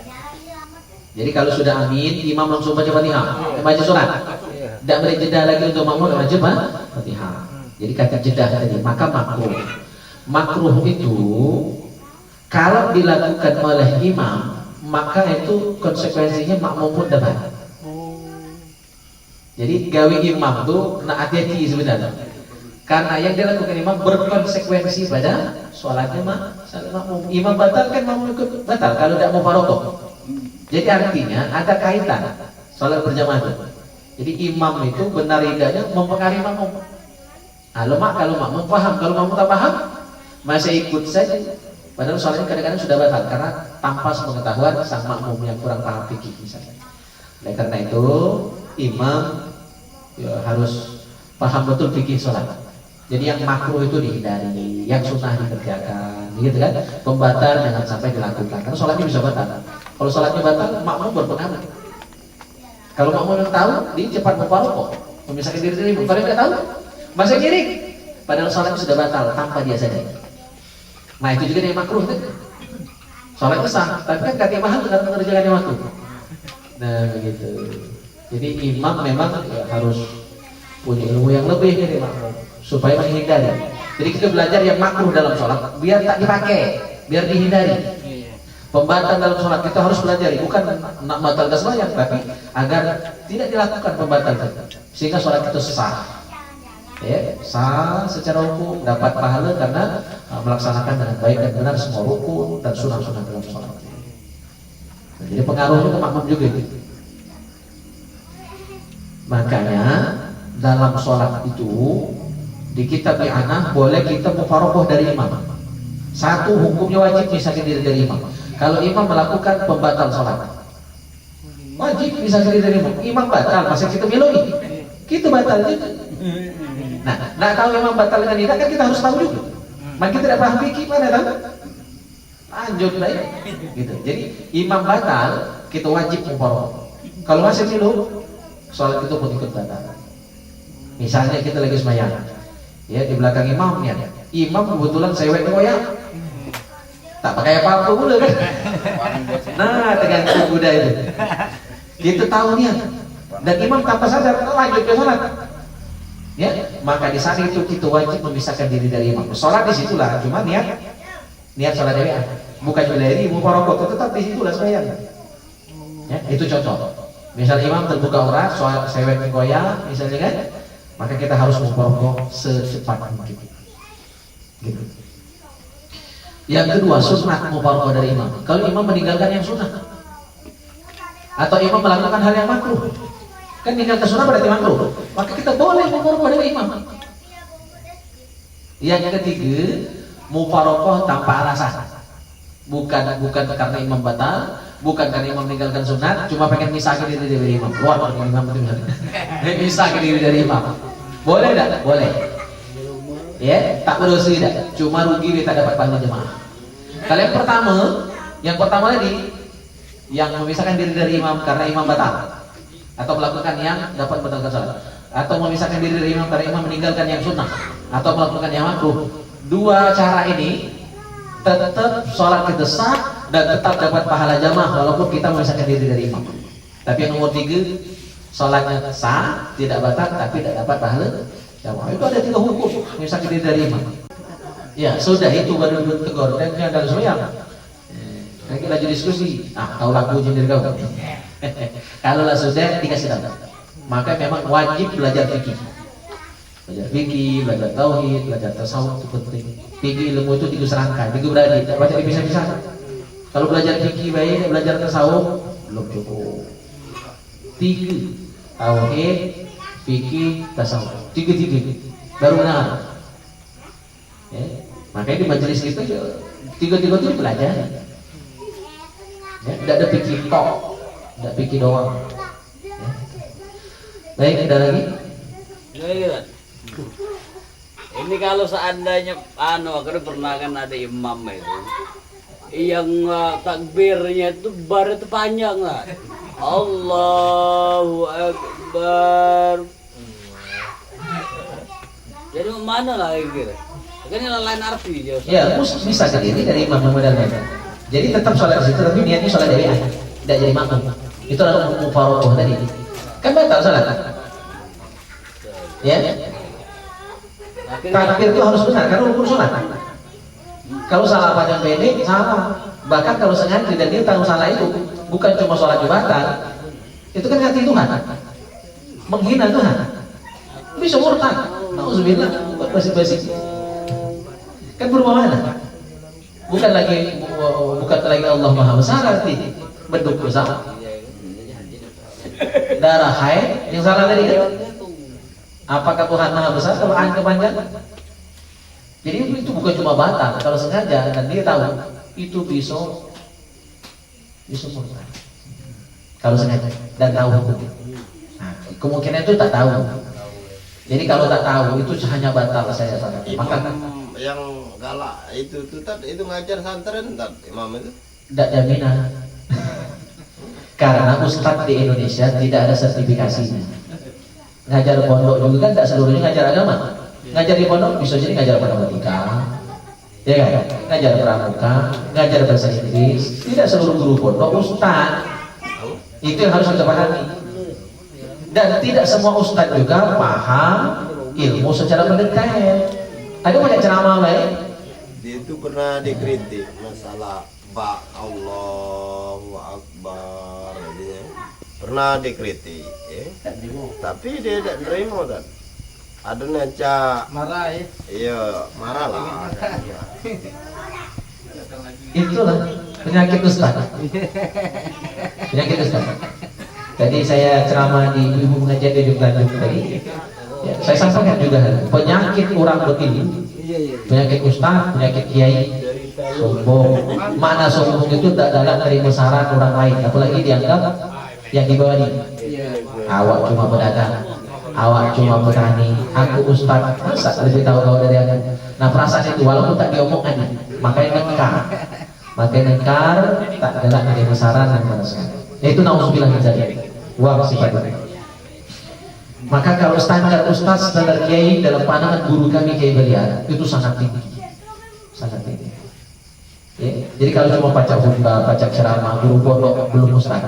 Jadi kalau sudah amin, imam langsung baca Fatihah, baca surat. Tidak beri jeda lagi untuk makmum baca Fatihah. Jadi kata jeda tadi, maka makruh. Makruh itu kalau dilakukan oleh imam, maka itu konsekuensinya makmum pun dapat. Jadi gawe imam tuh kena hati-hati sebenarnya. Karena yang dilakukan imam berkonsekuensi pada sholatnya makmum. Imam batal kan makmum ikut batal kalau tidak mau farokoh. Jadi artinya ada kaitan sholat berjamaah itu. Jadi imam itu benar tidaknya mempengaruhi makmum. Kalau makmum paham, kalau makmum tak paham masih ikut saja. Padahal sholatnya kadang-kadang sudah batal karena tanpa sepengetahuan sang makmum yang kurang paham fikih misalnya. Oleh karena itu imam ya, harus paham betul fikih sholat. Jadi yang makruh itu dihindari, yang sunnah dikerjakan, gitu kan? Pembatal jangan sampai dilakukan, karena sholatnya bisa batal. Kalau sholatnya batal, makmum berpengaruh. Kalau makmum yang tahu, dia cepat mufaroqah, memisahkan diri dari imam. Kalau nggak tahu, masih nyirik. Padahal sholatnya sudah batal tanpa dia sadar. Nah itu juga yang makruh kan? Sholatnya sah, tapi kan katanya mahal karena mengerjakan yang makruh. Nah begitu. Jadi imam memang ya, harus punya ilmu yang lebih dari makmum supaya menghindari. Jadi kita belajar yang makruh dalam sholat biar tak dipakai, biar dihindari. Pembatal dalam sholat kita harus belajar, bukan nak batalkan sembahyang, tapi agar tidak dilakukan pembatal sehingga sholat itu sah. Ya, sah secara hukum, dapat pahala karena melaksanakan dengan baik dan benar semua rukun dan sunah-sunah dalam sholat. Nah, jadi pengaruhnya ke makmum juga. Makanya dalam sholat itu di kitab i'anah boleh kita mufaroqah dari imam. Satu, hukumnya wajib misahkan diri dari imam. Kalau imam melakukan pembatal sholat, wajib misahkan diri dari imam. Imam batal, masa kita miloi? Kita batal juga. Nah kalau imam batal dengan tidak kan kita harus tahu juga. Maka kita tidak paham fikih mana tahu? Lanjut lah ya. Gitu. Jadi imam batal kita wajib mufaroqah. Kalau masih milu, sholat itu pun ikut batal. Misalnya kita lagi sembahyang, ya di belakang imamnya, imam kebetulan sewek goyang, tak pakai apa-apa pula kan? Nah, tergantung kuda itu. Kita tahu niat, dan imam tanpa sadar lanjut ke sholat. Ya, maka di saat itu kita wajib memisahkan diri dari imam. Sholat di situlah, cuma niat sholat dewa, bukan dari mufaroqah, tetap di situlah sembahyang. Ya, itu contoh. Misal imam terbuka aurat, sewek goyang, misalnya kan? Maka kita harus mufaroqah secepat mungkin. Gitu. Yang kedua, sunnah mufaroqah dari imam. Kalau imam meninggalkan yang sunnah, atau imam melakukan hal yang makruh, kan meninggalkan sunnah berarti makruh, maka kita boleh mufaroqah dari imam. Yang ketiga, mufaroqah tanpa alasan, bukan karena imam batal, bukan karena imam meninggalkan sunat, cuma pengen misahkan diri dari imam. Luar dari imam itu misalnya. Misahkan diri dari imam. Boleh tidak? Boleh. Ya, tak berdosa tidak. Cuma rugi kita dapat pahala jemaah. Kalau yang pertama tadi, yang memisahkan diri dari imam karena imam batal, atau melakukan yang dapat membatalkan salat, atau memisahkan diri dari imam karena imam meninggalkan yang sunnah, atau melakukan yang makruh. Dua cara ini tetap sholat kita sah dan tetap dapat pahala jamaah walaupun kita memisahkan diri dari imam. Tapi yang nomor 3, sholatnya sah, tidak batal tapi tidak dapat pahala jamaah. Itu ada 3 hukum memisahkan diri dari imam. Ya sudah, itu baru tegur dan jangan sembahyang. Kita lagi diskusi. Tahu lagu jendir kau. Kalau lah sudah dikasih tahu, maka memang wajib belajar fikih. Belajar fikih, belajar tauhid, belajar tasawuf itu penting. Fikih ilmu itu 3 serangkai, 3 beradi, tidak baca dipisah-pisah. Kalau belajar fikih baik, belajar tasawuf belum cukup. 3, tauhid, fikih, tasawuf. 3 baru benar. Ya, makanya di majelis kita 3 itu dipelajari. Ya, tidak ada fikih tok, tidak fikih doang. Ya. Baik, ada lagi? Ini kalau seandainya akhirnya pernah kan ada imam itu yang takbirnya itu bar itu panjang lah. Allahu Akbar. Jadi mana lah gitu? Kan yang lain arti ya. Ya, bisa jadi dari imam memudahkan. Jadi tetap sholat di situ tapi niatnya sholat dari tidak jadi makmum. Itu adalah mufaroqah tadi. Kan batal sholat. Ya. Takbir itu harus benar karena rukun sholat. Kalau salah panjang pendek salah. Bahkan kalau sengaja dan dia tahu salah itu bukan cuma sholat batal, itu kan hati Tuhan. menghina Tuhan, bisa murtad. Nauzubillah, bukan basi-basi. Kan berubah mana? Bukan lagi Allah Maha Besar arti bentuk besar. Darah haid yang salah tadi kan? Apakah Tuhan Maha Besar kepanjangan? Jadi itu bukan cuma batal, kalau sengaja dan dia tahu itu bisa murtad. Kalau sengaja dan tahu hukum. Nah, kemungkinan itu tak tahu. Jadi kalau tak tahu itu hanya batal saya saja. Maka yang galak itu ngajar santren imam itu tidak jaminan. Karena ustadz di Indonesia tidak ada sertifikasinya. Ngajar pondok juga kan tidak seluruhnya ngajar agama. Ngajar di pondok bisa jadi ngajar matematika, ya kan? Ngajar pramuka, ngajar bahasa Inggris. Tidak seluruh guru pondok ustadz. Itu yang harus kita pahami. Dan tidak semua ustadz juga paham ilmu secara mendetail. Ada banyak ceramah lain. dia itu pernah dikritik masalah Allahu Akbar gitu ya. Pernah dikritik ya. Tapi dia tidak nerima kan. Ada neca Marah ya. iya marah lah. Itulah penyakit ustaz. Penyakit ustaz. Tadi saya ceramah di ibu pengajian di Jogja tadi. Ya, saya sampaikan juga penyakit orang berilmu, penyakit ustaz, penyakit kiai, sombong. Mana sombong itu tak dalam dari besaran orang lain, apalagi dianggap yang di bawah ini. Awak cuma pedagang, awak cuma petani, aku ustaz, masa lebih tahu dari aku. Nah perasaan itu walaupun tak diomongkan, makanya nekar, tak dalam dari besaran dan perasaan. Itu nauzubillah min dzalik. Wa sifatnya. Maka kalau standar ustaz, standar kiai dalam pandangan guru kami Kiai Beliar itu sangat tinggi, sangat tinggi. Ya, jadi kalau cuma baca khutbah, baca ceramah, guru pondok belum ustaz.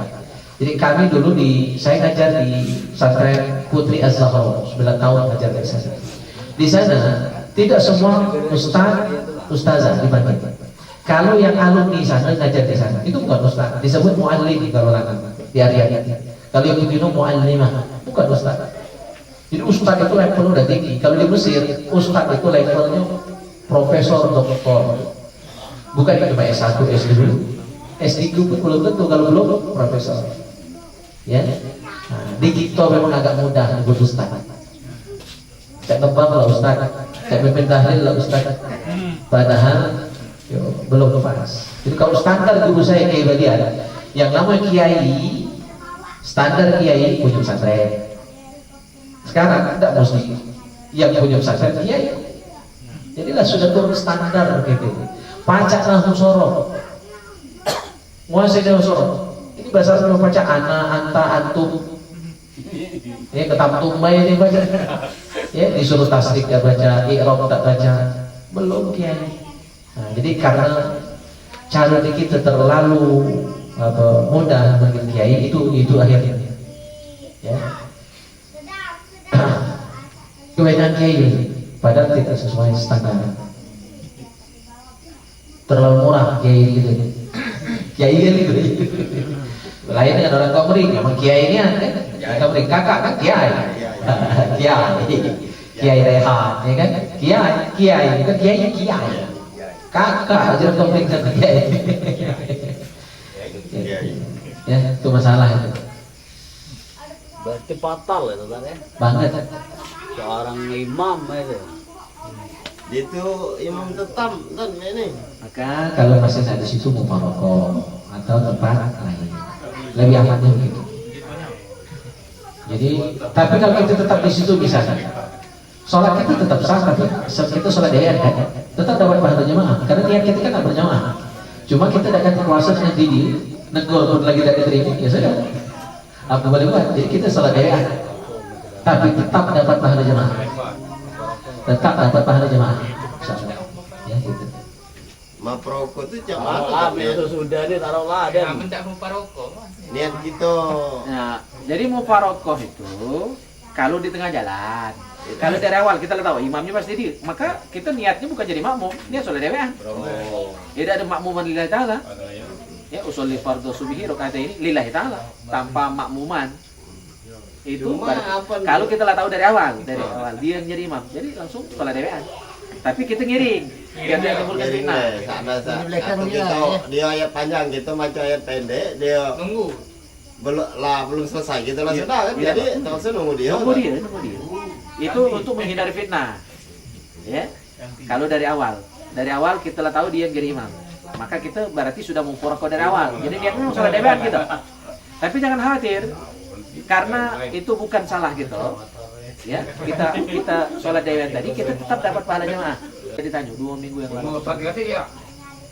Jadi kami dulu saya ngajar di pesantren Putri Az-Zahra 9 tahun ngajar di sana. Di sana tidak semua ustazah dibanding. Kalau yang alumni sana ngajar di sana itu bukan ustaz, disebut muallim kalau di area ini. Kalau yang begini muallimah bukan ustaz. Jadi ustaz itu level udah tinggi. Kalau di Mesir, ustaz itu levelnya profesor, doktor. Bukan cuma S1, S2. S3 pun belum tentu, kalau belum profesor. Ya. Nah, di kita memang agak mudah buat ustaz. Cak ngebang lah ustaz, cak pimpin tahlil lah ustaz. Padahal belum pas. Jadi kalau standar guru saya Kiai Badian, yang namanya kiai, standar kiai punya pesantren. Sekarang tidak mesti yang punya pesantren kiai. Jadilah sudah turun standar begitu. Pacaklah musoro, muasai musoro. Ini bahasa Arab baca ana, anta, antum. Ya ketamtum ini baca. Ya disuruh tasrik tak baca, i'rab tak baca. Belum kiai. Nah, jadi karena cara kita terlalu mudah bagi kiai itu akhirnya. Ya. Kebanyakan kiai padahal tidak sesuai standar. Terlalu murah kiai gitu. Kiai kan gitu. Lain dengan orang Komering, memang kiai ini kan. Komering kakak kan kiai. Kiai Rehan, ya kan? Kiai itu kiai. Kakak aja Komering kan kiai. Ya, itu masalah itu. Berarti fatal itu kan ya. Banget. Seorang imam itu. Itu imam tetap dan ini. Maka kalau masih ada di situ mufaraqah atau tempat lain, lebih amannya begitu. Jadi, tapi kalau kita tetap di situ bisa kan? Sholat kita tetap sah, tapi kita sholat dayan kan? Tetap dapat pahala jemaah, karena niat kita kan tak berjamaah. Cuma kita tidak akan puasa dengan diri, negor pun lagi tidak diterima, ya sudah. Apa boleh buat? Jadi kita sholat dayan, tapi tetap dapat pahala jemaah. Tetap dapat pahala jemaah. Ya gitu. Maproko itu Taruhlah jamaah itu sudah nih taruhlah ada. niat kita. Nah, jadi mufarokoh itu kalau di tengah jalan. Kalau dari awal kita tahu imamnya pasti di, maka kita niatnya bukan jadi makmum, niat sholat dewean. Tidak ada makmuman lillahi ta'ala. Ya, usolli fardhu subhi rakaat ini lillahi ta'ala tanpa makmuman. Itu Cuma berarti- apa nih? kalau kita lah tahu dari awal dia yang jadi imam, jadi langsung sholat dewean. Tapi kita ngiring, biar dia timbulkan Jadi fitnah. sana Di belakang atau dia, kita ya. dia ayat panjang kita baca ayat pendek dia belum selesai kita lah sudah kan Iya. jadi langsung nunggu dia. Nunggu dia. Itu untuk menghindari fitnah. Ya. Kalau dari awal kita lah tahu dia yang jadi imam. Maka kita berarti sudah mempurako dari awal. Jadi dia memang sholat dewean gitu. Tapi jangan khawatir, karena itu bukan salah gitu. Ya, kita sholat dewean tadi kita tetap dapat pahala jamaah. Jadi tanya 2 minggu yang lalu.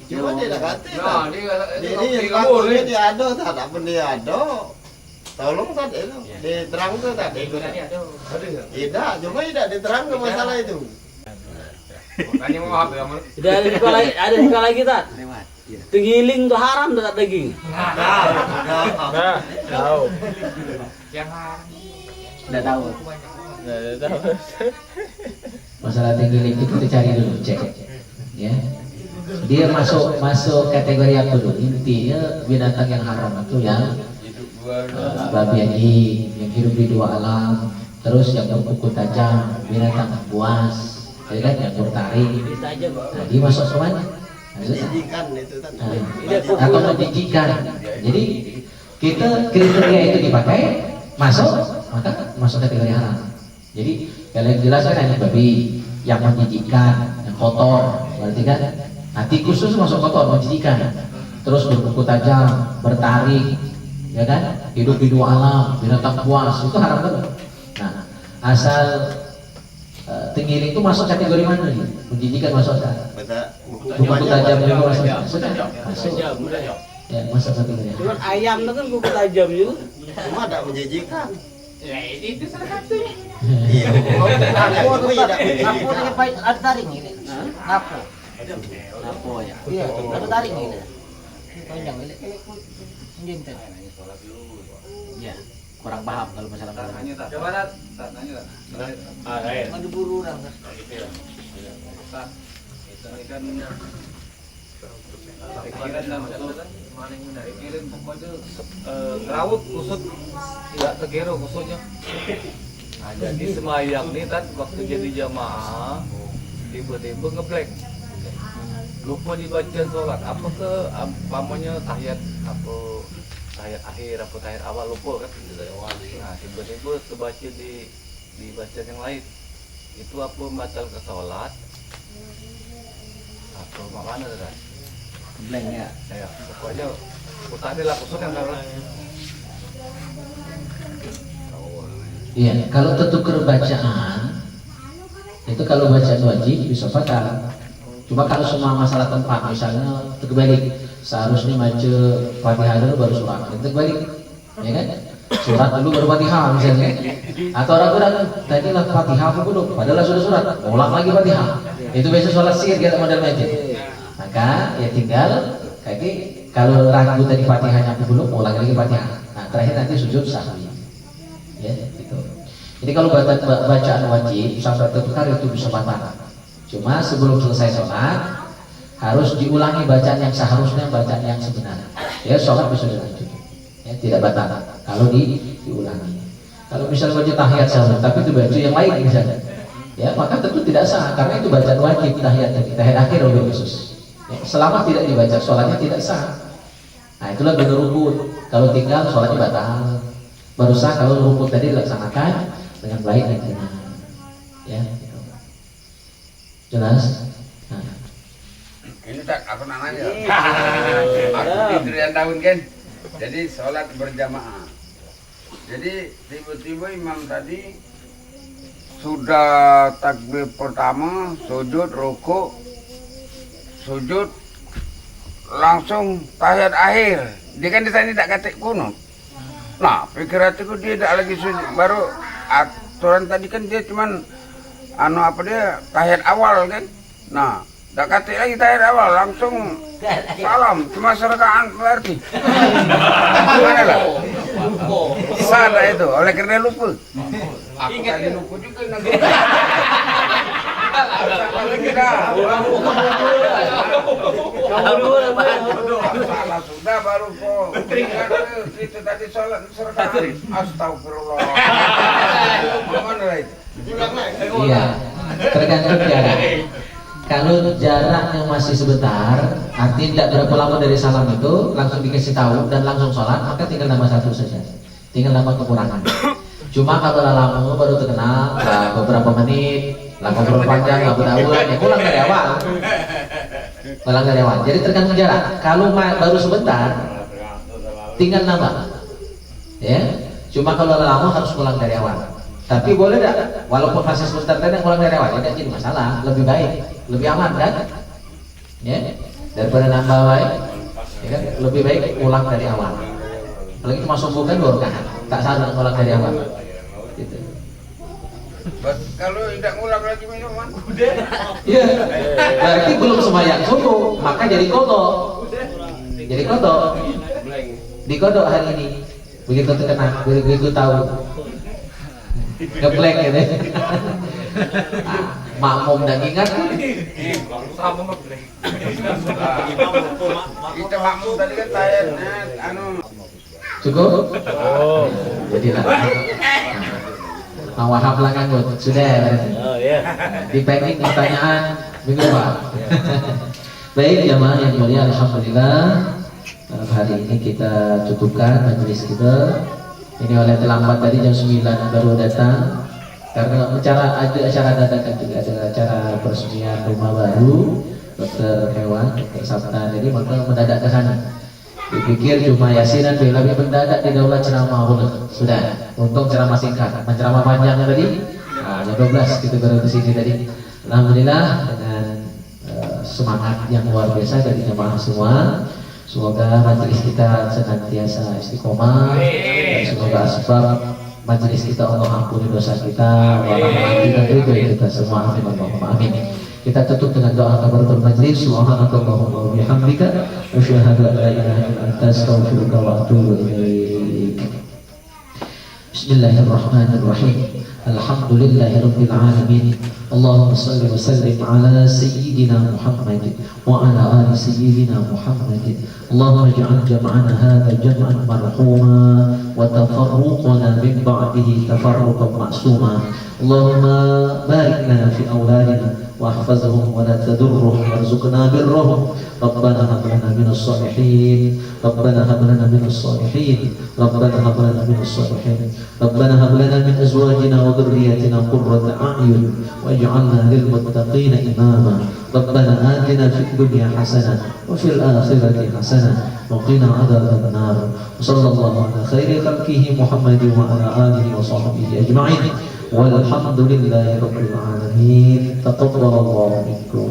Cuma dia dah kata. Nah, Jadi lakunya dia ada tak apa dia ada. Tolong tak itu. Diterang tu tak. Tidak, cuma tidak diterang ke masalah itu. Ada sekolah lagi tak? Lewat. Iya. Tenggiling tuh haram tak daging. Udah tahu. Masalah tenggiling itu kita cari dulu, cek. Ya. Dia masuk kategori apa dulu? Intinya binatang yang haram itu yang babi yang hidup di dua alam, terus yang berkuku tajam, binatang buas, ya kan, yang bertaring. Nah, dia masuk semuanya. Menjijikan itu kan. Atau menjijikan. Jadi kita kriteria itu dipakai masuk, maka masuk kategori haram. Jadi kalau yang jelas kan hanya babi yang menjijikan, yang kotor, berarti kan. Nah, tikus itu masuk kotor, menjijikan. Terus berkuku tajam, bertaring, ya kan, hidup di dua alam, binatang buas, itu haram banget. Nah, asal tenggiling itu masuk kategori mana nih? Menjijikan masuk tak? Kuku tajam juga masuk. Masuk. Ya, masuk kategori. Cuman ayam itu kan kuku tajam juga. Cuma tak menjijikan. Itu salah satunya. Iya. Aku tidak Aku menjijikan. dengan baik ada taring ini. Ngapo? Apa ya? Iya, ada taring ini. Panjang ini. Jinten. Ya, kurang paham kalau masalah masalah. Coba tak nanya tak. Mana buru orang kan? Ini kan pikiran dan pikiran pokoknya kerawut kusut tidak terkira kusutnya. Nah, jadi semayang nih kan waktu jadi jamaah tiba-tiba ngeblank, lupa dibaca sholat apa ke pamannya tahiyat apa tahiyat akhir apa tahiyat awal lupa kan. Nah tiba-tiba terbaca di bacaan yang lain itu apa batal ke sholat atau mana kan? Blank ya. Ya pokoknya tadi lah kusutnya kan. Iya, kalau tertukar bacaan itu kalau bacaan wajib bisa batal. Cuma kalau semua masalah tempat, misalnya terbalik, seharusnya baca Fatihah dulu baru surat, itu terbalik, ya kan? Surat dulu baru Fatihah misalnya, atau orang-orang tadi lah Fatihah apa dulu, padahal sudah surat, ulang lagi Fatihah, itu biasa sholat sihir kita model macam. Maka ya tinggal kaki kalau ragu tadi Fatihahnya apa dulu, ulang lagi Fatihah. Nah terakhir nanti sujud sahwi. Ya, gitu. Jadi kalau bacaan wajib sampai tertukar itu bisa batal. Cuma sebelum selesai sholat harus diulangi bacaan yang seharusnya, bacaan yang sebenarnya. Ya sholat bisa dilanjut. Ya, tidak batal kalau diulangi. Kalau misalnya baca tahiyat sama, tapi itu baju yang lain misalnya, ya maka tentu tidak sah karena itu bacaan wajib tahiyat akhir oleh khusus. Ya, selama tidak dibaca sholatnya tidak sah. Nah itulah benar rukun. Kalau tinggal sholatnya batal. Baru sah kalau rukun tadi dilaksanakan dengan baik dan benar. Ya, gitu. Jelas? Nah. Ini tak aku nak nanya. Aku tidur yang tahun kan. Jadi sholat berjamaah. Jadi tiba-tiba imam tadi sudah takbir pertama, sujud, rukuk, sujud, langsung tahiyat akhir. Dia kan ditanya tak katik kunut. Nah, pikir hatiku dia tidak lagi sujud. Baru aturan tadi kan dia cuman tahiyat awal kan. Nah, tak katik lagi tahiyat awal, langsung salam, cuma serkaan berarti. Gimana lah? Salah itu, oleh karena lupa. Aku tadi lupa juga. Salah sudah baru kok. Itu tadi sholat serta astagfirullah. Mana itu? Iya, tergantung jarak. Kalau jaraknya masih sebentar, artinya tidak berapa lama dari salam itu, langsung dikasih tahu dan langsung sholat, maka tinggal nambah satu saja, tinggal nambah kekurangan. Cuma kalau lama baru terkenal, beberapa menit, lah ngobrol panjang, lah berdaun, ya pulang dari awal. Pulang dari awal. Jadi tergantung jarak. Kalau baru sebentar, tinggal nambah. Ya, cuma kalau lama harus pulang dari awal. Tapi boleh tidak? Walaupun masih sebentar tadi pulang dari awal, tidak jadi masalah. Lebih baik, lebih aman kan? Ya, daripada nambah baik, ya kan? Lebih baik pulang dari awal. Apalagi itu masuk bukan 2 rakaat, tak salah pulang dari awal. Gitu. Kalau tidak ngulang lagi minuman, Iya, berarti belum sembahyang subuh, maka jadi kodok. Jadi kodok. Dikodok hari ini. Begitu terkena, begitu tahu. Ngeblek gitu. Makmum dan ingat kita makmum tadi kan tayarnya cukup? Jadilah. Mau wahab lah kan sudah. Di packing pertanyaan minggu depan. Baik jamaah yang mulia, alhamdulillah hari ini kita cukupkan majelis kita. Ini oleh terlambat tadi jam 9 baru datang karena ada acara dadakan juga, ada acara peresmian rumah baru dokter hewan, dokter Sabta, jadi maka mendadak ke sana. Dipikir cuma yasinan tapi mendadak di daulat ceramah sudah. Untung ceramah singkat, ceramah panjang tadi jam 12 kita baru ke sini tadi. Alhamdulillah dengan semangat yang luar biasa dari jemaah semua. Semoga majelis kita senantiasa istiqomah dan semoga asbab majelis kita Allah ampuni dosa kita, warahmatullahi wabarakatuh kita semua, amin Allahumma amin. Kita tutup dengan doa kafaratul majlis. Subhanakallahumma wa bihamdika asyhadu an la ilaha illa anta astaghfiruka wa atubu ilaik. Bismillahirrahmanirrahim. Alhamdulillahi rabbil alamin. Allahumma salli wa sallim ala sayyidina Muhammad wa ala ali sayyidina Muhammad. Allahumma ij'al jam'ana hadha jam'an marhuma wa tafarruqana min ba'dihi tafarruqan ma'suma. Allahumma barik lana fi awladina واحفظهم ولا تضرهم وارزقنا برهم ربنا هب لنا من الصالحين ربنا هب لنا من الصالحين ربنا هب لنا من الصالحين ربنا هب لنا من ازواجنا وذرياتنا قرة اعين واجعلنا للمتقين اماما ربنا آتنا في الدنيا حسنة وفي الآخرة حسنة وقنا عذاب النار وصلى الله على خير خلقه محمد وعلى آله وصحبه أجمعين والحمد لله رب العالمين. تقبل الله منكم.